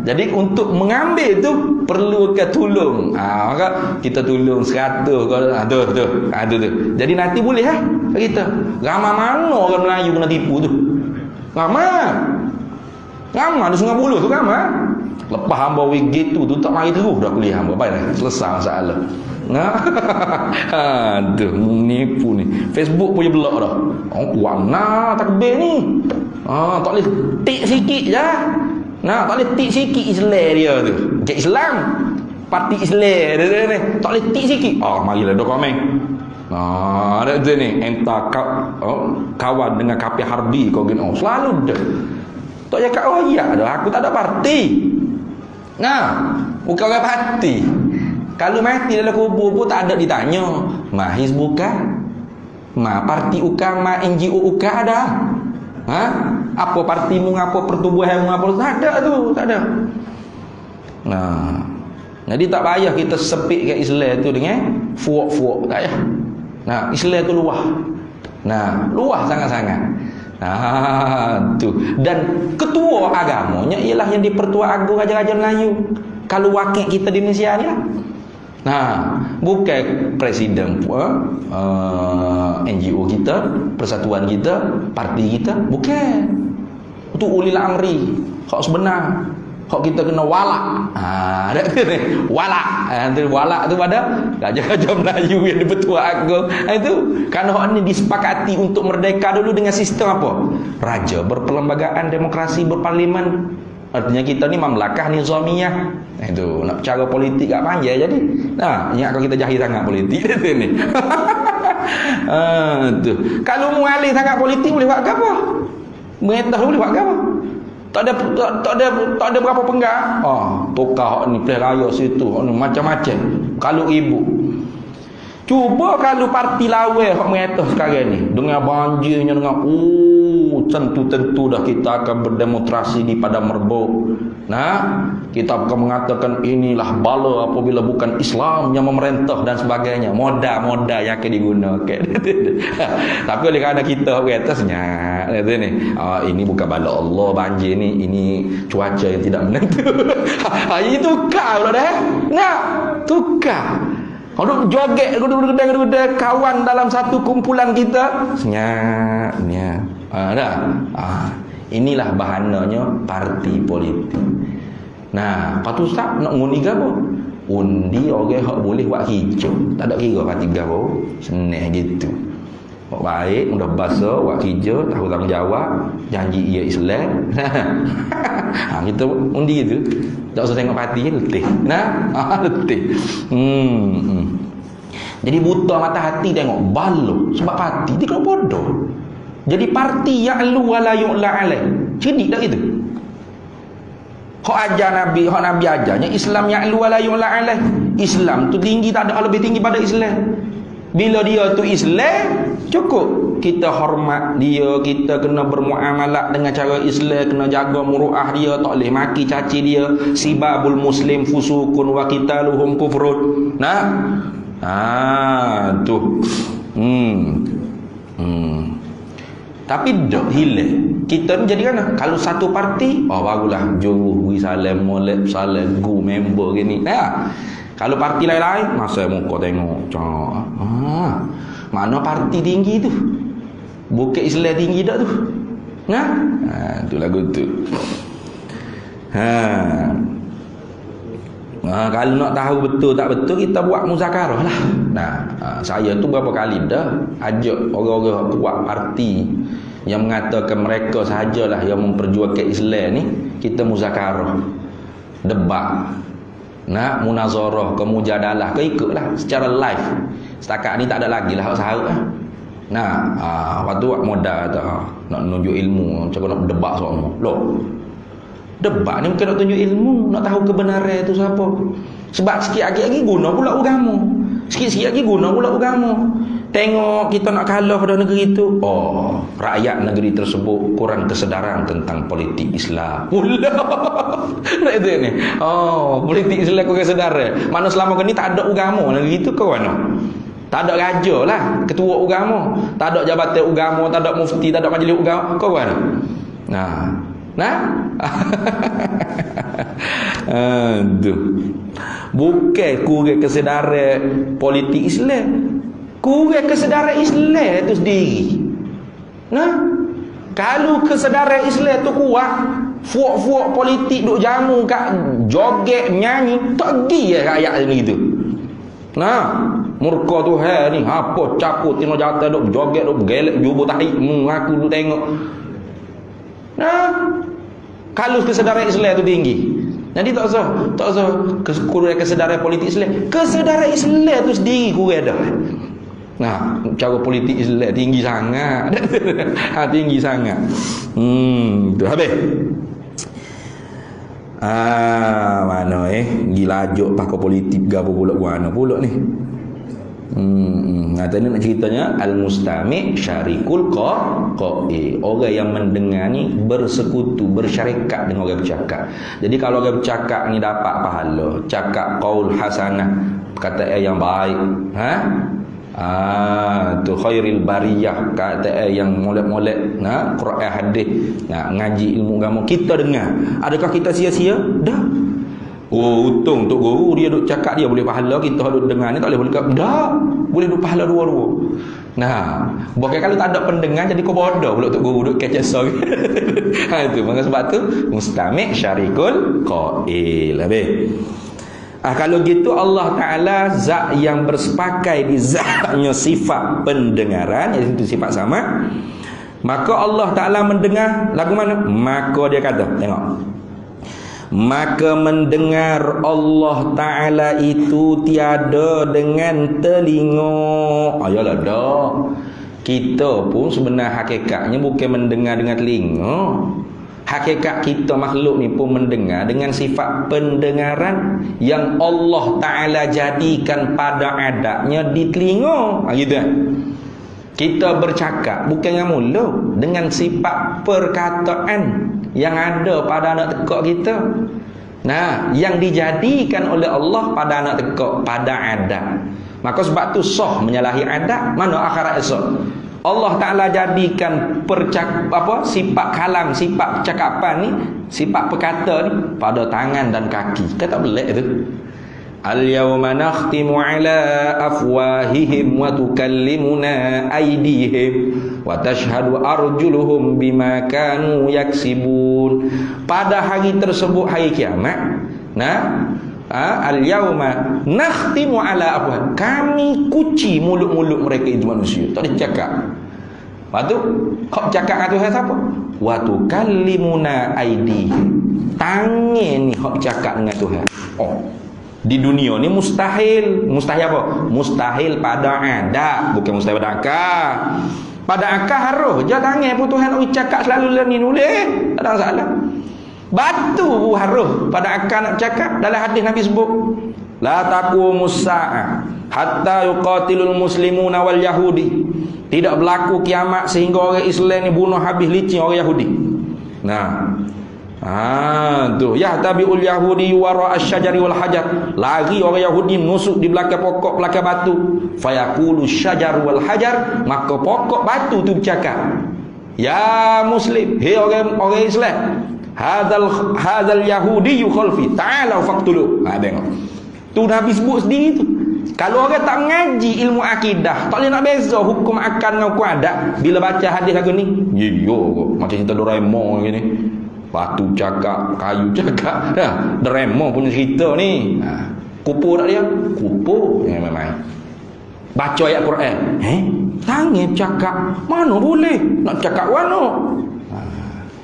Jadi untuk mengambil tu perlu ke tolong. Maka kita tolong 100 tu. Jadi nanti boleh kita. Ramai mana orang Melayu kena tipu tu? Ramai ada Sungai Buloh tu ramai. Lepas hamba wigit tu tak mari terus dah kuliah hamba. Baiklah, selesai masalah. Aduh, nipu ni. Facebook punya blog dah. Warna takbir ni. Tak boleh tik sikit je. Tak boleh tik sikit Islam dia tu. Cik Islam, parti Islam dia ni. Tak boleh tik sikit. Marilah dok komen. Ada tu ni, entah kawan dengan kapi harbi kau gini. Selalu dah. Tak cakap ya dah, aku tak ada parti. Bukan orang parti. Kalau mati dalam kubur pun tak ada ditanya. Mahis bukan? Parti bukan, NGO bukan ada. Apa partimu, apa pertubuhanmu, apa tak ada tu, tak ada. Jadi tak payah kita sepit kat Islam tu dengan fuak-fuak, tak payah. Islam tu luah. Luah sangat-sangat. Tu. Dan ketua agamanya ialah yang di-Pertuan Agong Raja-Raja Melayu. Kalau wakil kita di Malaysia ni lah. Bukan presiden NGO kita, persatuan kita, parti kita, bukan. Itu ulil amri, hak sebenar. Hak kita kena walak. Ada tu ni, walak. Walak tu pada Raja-Raja Melayu yang di-Pertuan Agong. Itu kerana hak ni disepakati untuk merdeka dulu dengan sistem apa? Raja berperlembagaan, demokrasi berparlimen. Artinya kita ni mamlakah nizamiyah. Itu nak cara politik tak panjang jadi. Ingat kalau kita jahil sangat politik tu ni. Tu. Kalau mualih sangat politik boleh buat apa? Merintah boleh buat apa? Tak ada berapa penggal. Tukar ni pilihan raya situ, macam-macam. Kalau ibu cuba kalau parti lawan hak merintah sekarang ni dengan banjirnya, dengan tentu dah kita akan berdemonstrasi di padang merbuk. Kita akan mengatakan inilah bala apabila bukan Islam yang memerintah dan sebagainya. Moda yang akan digunakan. Tapi oleh kerana kita atasnya ini bukan bala Allah banjir ni, ini cuaca yang tidak menentu. Ini tukar pula dah. Tukar. Kalau joget gedung-gedung kawan dalam satu kumpulan kita senyapnya. Inilah bahananya parti politik. Lepas tu Ustaz nak undi ke apa? Undi orang hak boleh buat hijau. Tak ada kira parti gapo. Senang gitu. Buat baik, mudah bahasa, buat hijau, tahu tanggungjawab, janji ia Islam. Kita undi gitu. Tak usah tengok parti letih. Letih. Jadi buta mata hati tengok balo sebab parti dia kena bodoh. Jadi parti ya'lu wa la yu'la alaih. Cerdik tak gitu? Hak ajar Nabi, hak Nabi ajarnya Islam ya'lu wa la yu'la alaih. Islam tu tinggi, tak ada lebih tinggi pada Islam. Bila dia tu Islam, cukup kita hormat dia, kita kena bermuamalah dengan cara Islam, kena jaga muruah dia, tak boleh maki caci dia. Sibabul muslim fusukun wa qitaluhum kufrun. Nah. Tu. Tapi dak hilang. Kita ni jadi kan kalau satu parti, barulah juru wi salam molek salam gu member gini. Nah. Kalau parti lain-lain, masa muka tengok. Mana parti tinggi tu? Bukit Islam tinggi tak tu? Nah, tu lagu tu. Kalau nak tahu betul tak betul, kita buat muzakarah lah. Saya tu berapa kali dah ajak orang-orang kuat parti yang mengatakan mereka sahajalah yang memperjuangkan Islam ni, kita muzakarah, debat, munazarah, kemujadalah, ke ikutlah secara live. Setakat ni tak ada lagi lah hak sahut lah. Waktu buat modal tu nak tunjuk ilmu, cakap nak debat semua. Loh, debat ni bukan nak tunjuk ilmu, nak tahu kebenaran tu siapa. Sebab sikit lagi guna pula agama. Sikit-sikit lagi guna pula agama. Tengok kita nak kalah pada negeri itu, rakyat negeri tersebut kurang kesedaran tentang politik Islam. Nak itu ni. Politik Islam kurang kesedaran. Mana selama ni tak ada agama negeri itu ke mana? Tak ada raja lah, ketua agama, tak ada jabatan agama, tak ada mufti, tak ada majlis agama, ke mana? Bukan kurang kesedaran politik Islam, kurang kesedaran Islam itu sendiri. Kalau kesedaran Islam tu kuat, fuak-fuak politik duk jamu kat joget nyanyi, tak pergi rakyat ni gitu. Murka Tuhan ni apa caput tino jata duk joget duk gelek jubur tahi aku duk tengok. Kalau kesedaran Islam tu tinggi, jadi tak usah kurang kesedaran politik Islam. Kesedaran Islam tu sendiri kurang dah. Cara politik Islam tinggi sangat. Tinggi sangat. Tu habis. Mana gila ajuk pakai politik gapo pula ni. Tadi nak ceritanya al-mustami' syarikul qa'i. Orang yang mendengar ni bersekutu, bersyarikat dengan orang bercakap. Jadi kalau orang bercakap ni dapat pahala, cakap qaul hasanah, kata yang baik, tu khairil bariyah, kata yang molek-molek, Quran hadis, ngaji ilmu agama, kita dengar. Adakah kita sia-sia? Dah. Untung tok guru dia duk cakap, dia boleh pahala, kita duk dengar ni tak boleh dah. Boleh duk pahala dua-dua. Bukan kalau tak ada pendengar jadi kau bodoh pula tok guru duk kecek sor. Itu maka sebab tu mustami' syarikul qail. Habis. Kalau gitu Allah Ta'ala zat yang bersepakai di zatnya sifat pendengaran, iaitu sifat sama. Maka Allah Ta'ala mendengar lagu mana? Maka dia kata, tengok, maka mendengar Allah Ta'ala itu tiada dengan telinga. Ayalah dah. Kita pun sebenarnya hakikatnya bukan mendengar dengan telinga. Hakikat kita makhluk ni pun mendengar dengan sifat pendengaran yang Allah Ta'ala jadikan pada adatnya di telinga. Gitu kan? Kita bercakap bukan dengan mulut, dengan sifat perkataan yang ada pada anak tekak kita. Yang dijadikan oleh Allah pada anak tekak, pada adat. Maka sebab tu sah menyalahi adat, mana akhirat esok. Allah Ta'ala jadikan sifat kalam, sifat percakapan ni, sifat perkata ni pada tangan dan kaki. Kita tak boleh tu. Al-yawma nakhtimu ala afwahihim wa tukallimuna aydihim wa tashhadu arjuluhum bima kanu yaksibun. Pada hari tersebut, hari kiamat, al-yawma nakhtimu ala afwahihim, kami kunci mulut-mulut mereka itu manusia, tak boleh cakap. Lepas tu kau cakap dengan Tuhan siapa? Wa tukallimuna aydihim, tangan ni kau cakap dengan Tuhan. Di dunia ni mustahil. Mustahil apa? Mustahil pada adat, bukan mustahil pada akal. Pada akal harus je tangan pun Tuhan nak cakap selalu ni boleh, tak ada masalah. Batu harus pada akal nak cakap. Dalam hadis Nabi sebut la taqumus sa'ah hatta yuqatilul muslimuna wal yahudi. Tidak berlaku kiamat sehingga orang Islam ni bunuh habis licin orang Yahudi. Nah, tu yahtabiul yahudi wara asy-syajari wal hajar. Lari orang Yahudi menusuk di belakang pokok, belakang batu. Fayaqulu syajar wal hajar, maka pokok batu tu bercakap, ya muslim, hei orang Islam, hadzal yahudi khalfi, ta'alu faqtulu. Tengok. Tu Nabi sebut sendiri tu. Kalau orang tak mengaji ilmu akidah, tak boleh nak beza hukum akal dengan hukum adat. Bila baca hadis lagu ni, yo macam cerita Doraemon gini. Batu cakap, kayu cakap. Doraemon punya cerita ni. Kupu tak dia? Kupu. Memang. Baca ayat Quran. Tangan cakap. Mana boleh? Nak cakap mana?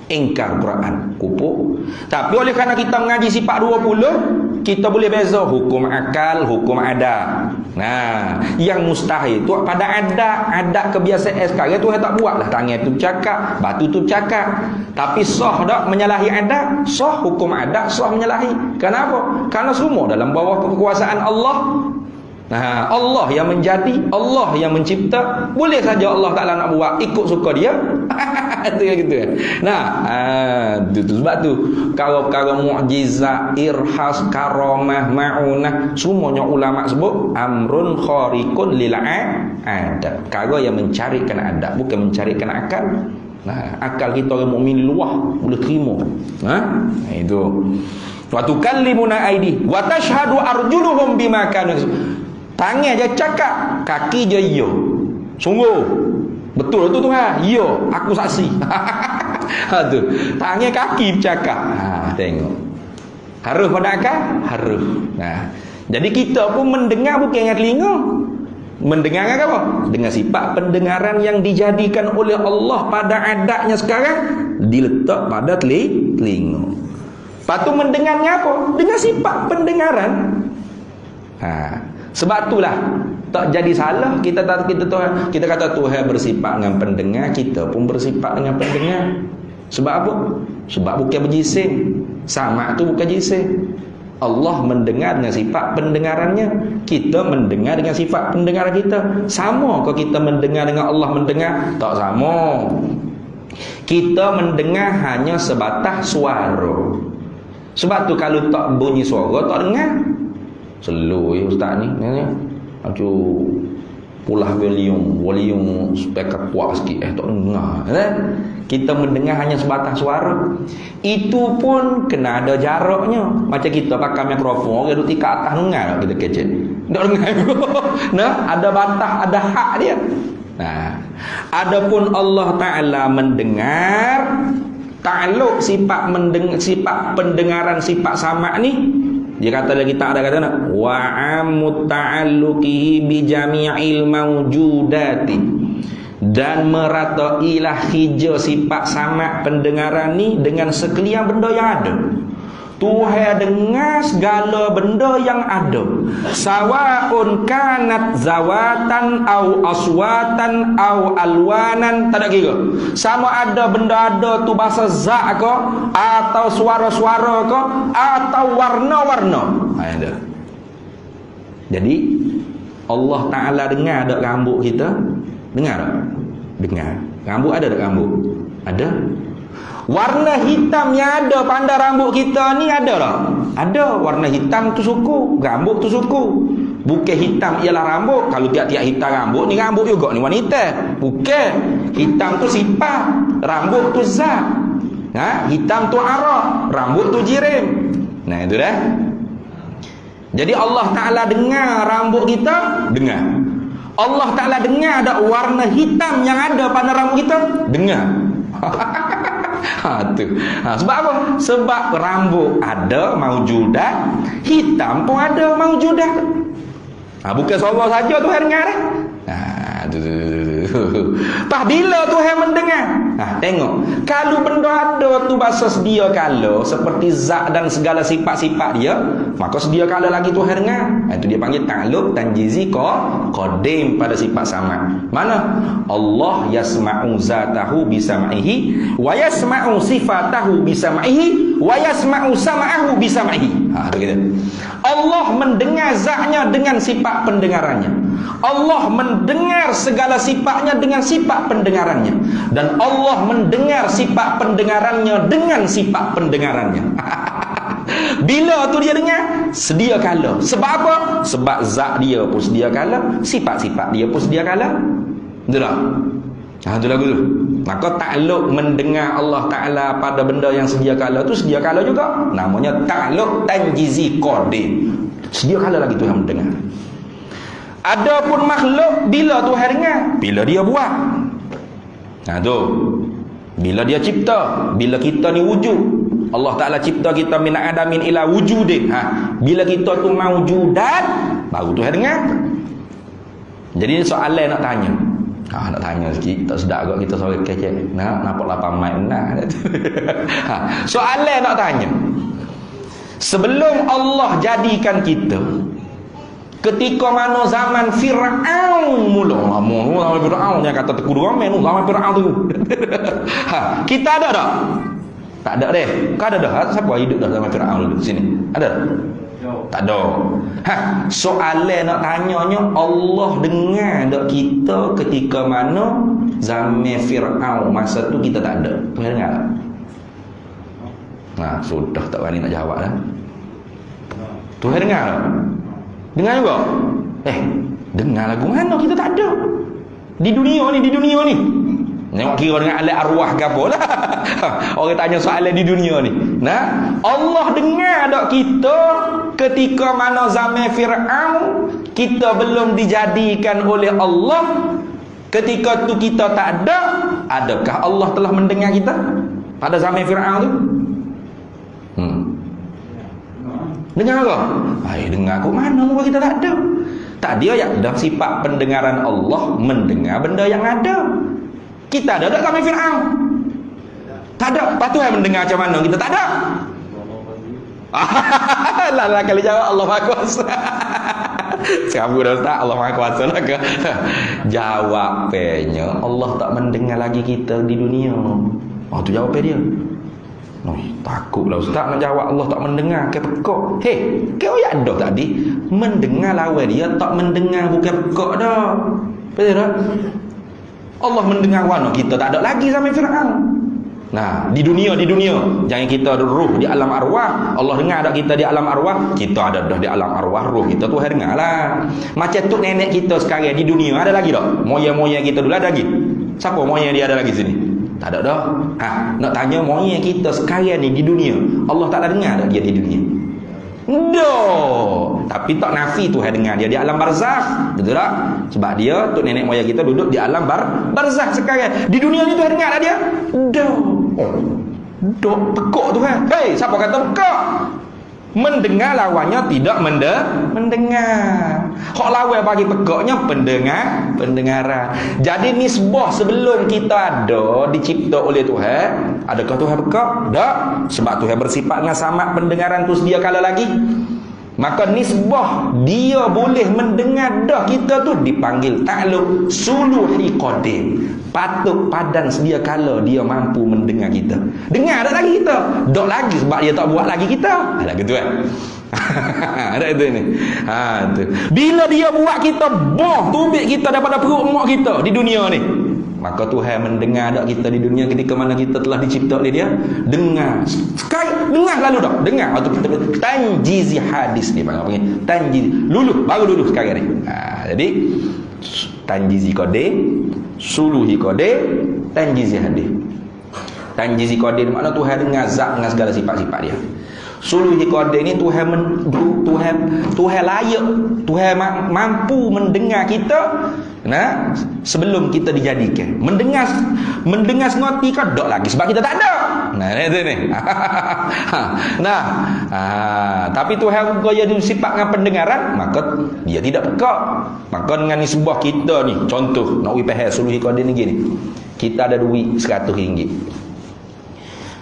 Ingkar Quran. Kupu. Tapi oleh kerana kita mengaji sifat 20, kita boleh beza hukum akal, hukum adat. Nah, yang mustahil tu pada adat kebiasaan sekarang tu tak buat lah. Tangan tu bercakap, batu tu bercakap. Tapi sah tak menyalahi adat? Sah hukum adat, sah menyalahi. Kenapa? Kerana semua dalam bawah kekuasaan Allah. Nah, Allah yang menjadi, Allah yang mencipta. Boleh saja Allah Ta'ala nak buat ikut suka dia. Itu yang gitu. Nah, itu sebab tu perkara-perkara mukjizat, irhas, karamah, maunah, semuanya ulama sebut amrun khariqun lil adat. Perkara yang mencarikan adat, bukan mencarikan akal. Nah, akal kita orang mukmin luah boleh terima. Itu. Wa tukallimuna aidi wa tashhadu arjuluhum bima kanu. Tangan je cakap, kaki je ya. Sungguh. Betul tu Tuhan. Ya, aku saksi. Tu. Tangan kaki bercakap. Tengok. Harus pada akal? Harus. Jadi kita pun mendengar bukan dengan telinga. Mendengar dengan apa? Dengan sifat pendengaran yang dijadikan oleh Allah pada adatnya sekarang diletak pada telinga. Lepas tu mendengarnya apa? Dengan sifat pendengaran. Sebab itulah tak jadi salah kita kata Tuhan bersifat dengan pendengar, kita pun bersifat dengan pendengar. Sebab apa? Sebab bukan berjisim. Sama tu bukan jisim. Allah mendengar dengan sifat pendengarannya, kita mendengar dengan sifat pendengaran kita. Sama ke kita mendengar dengan Allah mendengar? Tak sama. Kita mendengar hanya sebatas suara. Sebab tu kalau tak bunyi suara tak dengar. Slow ya ustaz ni. Aduh, pulah volume speaker kuat sikit tak dengar. Kita mendengar hanya sebatas suara. Itu pun kena ada jaraknya. Macam kita pakai mikrofon, orang duduk kat atas dengar kita kecil. Tak dengar. Nah, ada batas, ada hak dia. Adapun Allah Taala mendengar, takluk sifat pendengaran, sifat sama ni. Dia kata lagi tak ada kata nak wa amut ta'alluqihi bi jami'il mawjudati, dan meratailah hija sifat sama pendengaran ni dengan sekalian benda yang ada. Tuhan dengar segala benda yang ada, sawaun kanat zawatan au aswatan au alwanan, tak ada kira. Sama ada benda ada tu bahasa zat ke, atau suara-suara ke, atau warna-warna. Ada. Jadi Allah Ta'ala dengar tak rambut kita? Dengar tak? Dengar. Rambut ada tak rambut? Ada. Warna hitam yang ada pada rambut kita ni ada tak? Ada. Warna hitam tu suku, rambut tu suku. Bukan hitam ialah rambut. Kalau tiap-tiap hitam rambut ni rambut juga ni wanita. Bukan. Hitam tu sifat, rambut tu zat. Hitam tu arak, rambut tu jirim. Nah itu dah. Jadi Allah Ta'ala dengar rambut kita? Dengar. Allah Ta'ala dengar ada warna hitam yang ada pada rambut kita? Dengar. Sebab apa? Sebab rambut ada maujudat, hitam pun ada maujudat. Bukan suara saja Tuhan dengar dah. Pas bila Tuhan mendengar? Tengok. Kalau benda ada tu bahasa sedia kala seperti zat dan segala sifat-sifat dia, maka sedia kala lagi Tuhan dengar. Itu dia panggil ta'alluq tanjizi qadim pada sifat sama. Mana? Allah yasma'u zatahu bisam'ihi wa yasma'u sifatahu bisam'ihi wa yasma'u sam'ahu bi sam'ihi. Begitu. Allah mendengar zatnya dengan sifat pendengarannya. Allah mendengar segala sifatnya dengan sifat pendengarannya, dan Allah mendengar sifat pendengarannya dengan sifat pendengarannya. Bila tu dia dengar? Sedia kala. Sebab apa? Sebab zat dia pun sedia kala, sifat-sifat dia pun sedia kala. Betul tak? Itu lagu tu. Maka takluk mendengar Allah Ta'ala pada benda yang sedia kala tu sedia kala juga. Namanya takluk tanjizi qadim. Sedia kala lagi Tuhan mendengar. Adapun makhluk, bila Tuhan dengar? Bila dia buat. Tu. Bila dia cipta, bila kita ni wujud. Allah Ta'ala cipta kita min adamin ila wujudin. Bila kita tu mawujudat, baru Tuhan dengar. Jadi soalan nak tanya. Nak tanya sikit, tak sedap agak kita soal kecek. Nampak 8 mic benar. Soalan nak tanya. Sebelum Allah jadikan kita, ketika mana zaman Fir'aun mula. Zaman Fir'aun yang kata teku ramai zaman Fir'aun tu. Kita ada tak? Tak ada deh. Kau ada dah? Siapa hidup dah zaman Fir'aun dulu sini? Ada? Tak ada. Soalan nak tanyanya, Allah dengar tak kita ketika mana zaman Fir'aun, masa tu kita tak ada? Tuhan dengar tak? Sudah tak berani nak jawab dah. Tuhan dengar tak? Dengar juga? Dengar lagu mana kita tak ada? Di dunia ni. Tengok kira dengan alat arwah ke apa lah. Orang tanya soalan di dunia ni. Allah dengar tak kita ketika mana zaman Fir'aun kita belum dijadikan oleh Allah, ketika tu kita tak ada? Adakah Allah telah mendengar kita pada zaman Fir'aun tu? Dengar ke? Dengar kok mana muka kita tak ada? Tak dia yang dah sifat pendengaran Allah mendengar benda yang ada. Kita ada tak zaman Fir'aun? Tak ada. Lepas tu yang mendengar macam mana? Kita tak ada. Lah kali jawab Allah Maha Kuasa. Serabu dah Ustaz, Allah Maha Kuasa lah ke? Jawabnya Allah tak mendengar lagi kita di dunia. Tu jawabnya dia. Takutlah Ustaz nak jawab Allah tak mendengar. Ke pekak. Kau ya ada tadi mendengar lawan dia, tak mendengar bukan pekak dah. Betul tak? Allah mendengar mana kita tak ada lagi zaman Fir'aun. Di dunia jangan kita ruh di alam arwah. Allah dengar tak kita di alam arwah? Kita ada dah di alam arwah, ruh kita Tuhan dengar lah. Macam tu nenek kita sekarang di dunia ada lagi tak? Moya-moya kita dulu ada lagi. Siapa moya dia ada lagi sini? Tak ada dah. Nak tanya moya kita sekarang ni di dunia, Allah Ta'ala dengar tak dia di dunia? Tapi tak nafi Tuhan dengar dia di alam barzakh. Betul tak? Sebab dia tu nenek moyang kita duduk di alam barzakh sekarang. Di dunia ni Tuhan dengar tak dia? Pekak Tuhan. Siapa kata pekak? Mendengar lawannya tidak mendengar. Hak lawan bagi pekaknya pendengaran. Jadi nisbah sebelum kita ada dicipta oleh Tuhan, adakah Tuhan pekak? Tak. Sebab Tuhan bersifat dengan sama pendengaran tu sedia kala lagi. Maka nisbah dia boleh mendengar dah kita tu dipanggil takluk suluhi qadim. Patut padan sedia kala dia mampu mendengar kita. Dengar tak lagi kita? Tak lagi sebab dia tak buat lagi kita. Ada gitu kan? Ada itu ni. Tu. Bila dia buat kita tubik kita daripada perut mak kita di dunia ni, maka Tuhan mendengar tak kita di dunia ketika mana kita telah dicipta oleh dia? Dengar. Sekali dengar lalu dah. Dengar waktu kita tanjizi hadis ni panggil tanjiz. Baru luluh sekarang ni. Jadi tanjizi qadim, suluhi qadim, tanjizi hadis. Tanjizi qadim makna Tuhan dengar zat dengan segala sifat-sifat dia. Suluhi qadim ni Tuhan layak, Tuhan mampu mendengar kita sebelum kita dijadikan. Mendengar senoti kan tak lagi sebab kita tak ada. Itu ni. Tapi Tuhan gaya sifat dengan pendengaran, maka dia tidak pekak. Maka dengan nisbah kita ni, contoh nak faham suluhi qadim ni gini. Kita ada duit RM100.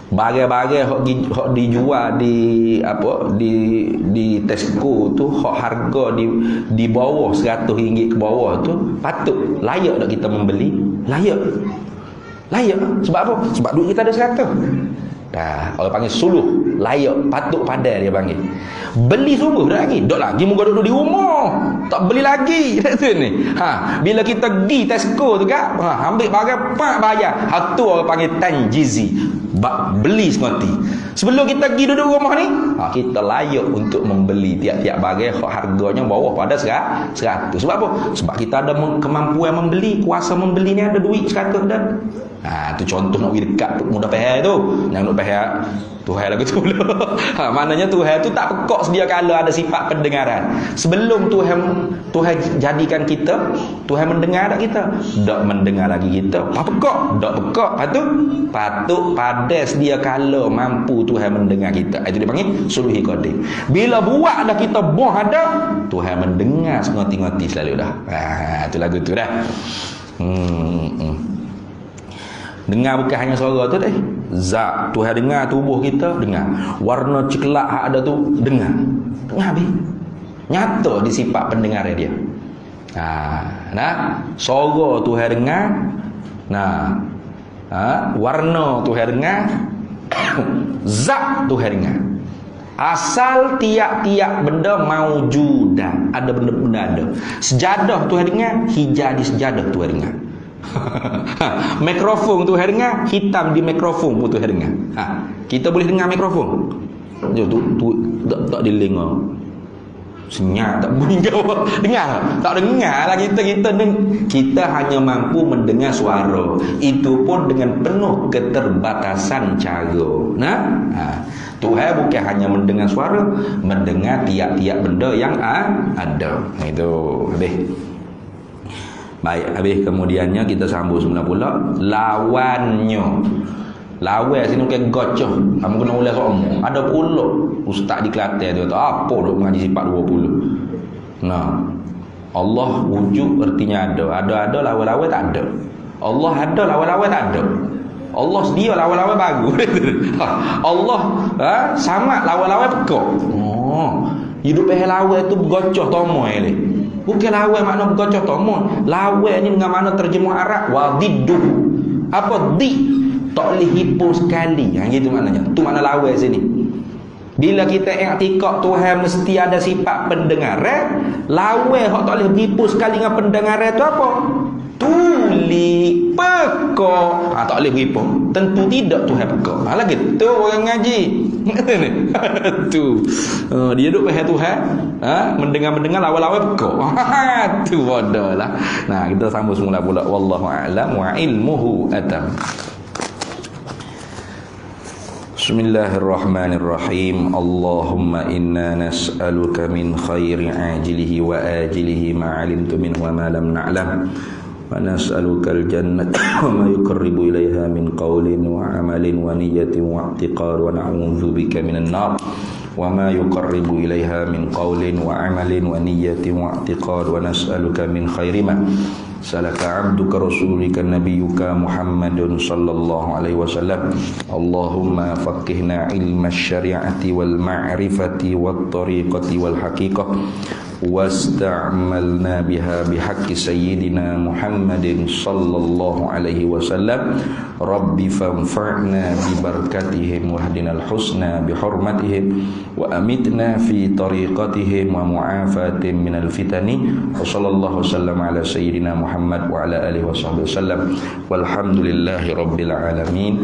Barang-barang hok dijual di Tesco tu, hok harga di bawah RM100 ke bawah tu, patut layak tak kita membeli? Layak. Sebab apa? Sebab duit kita ada 100. Dah, orang panggil suluh, layak, patut padan dia panggil. Beli sungguh dah lagi. Dok lagi muka duduk di rumah. Tak beli lagi. Tu ni. Bila kita pergi Tesco tu kan, ambil barang pak bayar. Tu orang panggil tanjizi. Beli sekali. Sebelum kita pergi duduk rumah ni, kita layak untuk membeli tiap-tiap barang harganya bawah pada 100. Sebab apa? Sebab kita ada kemampuan membeli, kuasa membeli ni, ada duit 100 dah. Tu contoh nak pergi dekat mudah faham tu. Yang nak faham Tuhan lagu tu pula. Maknanya Tuhan tu tak pekak sedia kala ada sifat pendengaran. Sebelum Tuhan jadikan kita, Tuhan mendengar tak kita? Tak mendengar lagi kita. Apa pekak? Tak pekak. Patut pada sedia kala mampu Tuhan mendengar kita. Itu dia panggil suluhi qadir. Bila buat dah kita boh ada, Tuhan mendengar ngoti-ngoti selalu dah. Itu lagu tu dah. Dengar bukan hanya suara tu dah. Zat Tuhan dengar, tubuh kita dengar. Warna cekelak hak ada tu dengar. Dengar habis. Nyata di sifat pendengar dia. Nah, suara Tuhan dengar. Nah. Warna Tuhan dengar. Zat Tuhan dengar. Asal tiap-tiap benda maujudan. Ada benda-benda ada. Sejadah Tuhan dengar, hijau di sejadah Tuhan dengar. Mikrofon tu dengar, hitam di mikrofon pun tu dengar. Kita boleh dengar mikrofon. Tu tak dilengar. Senyap tak boleh jawab. Dengar tak dengar lah kita hanya mampu mendengar suara. Itu pun dengan penuh keterbatasan cara. Tuhan bukan hanya mendengar suara, mendengar tiap-tiap benda yang ada. Itu habis. Baik, habis kemudiannya kita sambung semula pula lawannya. Lawan sini bukan gocoh. Kamu kena ulas semua. Ada pula ustaz di Kelantan tu apa duk mengaji sifat 20. Nah, Allah wujud artinya ada. Ada lawan-lawan tak ada. Allah ada lawan-lawan tak ada. Allah sedia lawan-lawan baru. Allah sama lawan-lawan pekak. Hidup lawan tu bergocoh tomoy ni. Bukan lawan makna bergocoh tomoy. Lawan ni dengan makna terjemah Arab wadiddu. Apa di? Tak boleh hipo sekali. Gitu maknanya. Tu makna lawan sini. Bila kita iktikad Tuhan mesti ada sifat pendengaran, lawan hak tak boleh hipo sekali dengan pendengaran tu apa? Tuli pekak. Tak boleh hipo. Tentu tidak Tuhan pekak. Lagi tu orang ngaji. Tu. Dia duduk pihak Tuhan, mendengar lawan-lawan pekak. Tu bodohlah. Nah, kita sambung semula pula. Wallahu a'lam wa ilmuhu atam. Bismillahirrahmanirrahim. Allahumma inna nas'aluka min khairi ajilihi wa ajilihi ma 'alimtu minhu wa ma lam na'lam. Wa nas'aluka al-jannata wa ma yuqarribu ilaiha min qawlin wa 'amalin wa niyyatin wa i'tiqad wa na'udzu bika minan nar wa ma yuqarribu ilaiha min qawlin wa 'amalin wa niyyatin wa i'tiqad wa nas'aluka min khairi ma salaka 'abduka rasulika nabiyyuka Muhammadun sallallahu alaihi wasallam. Allahumma faqihna ilma syari'ati wal ma'rifati wat tariqati wal haqiqah wasta'malna biha bihaqqi sayyidina Muhammadin sallallahu alaihi wasallam. Rabbi fanfa'na bi barakatihim wahdinal husna bi hurmatihim wa amitna fi tariqatihim wa mu'afatin minal fitani. Wa sallallahu wasallam ala sayyidina Muhammad wa ala alihi wa sahbihi wasallam walhamdulillahi rabbil alamin.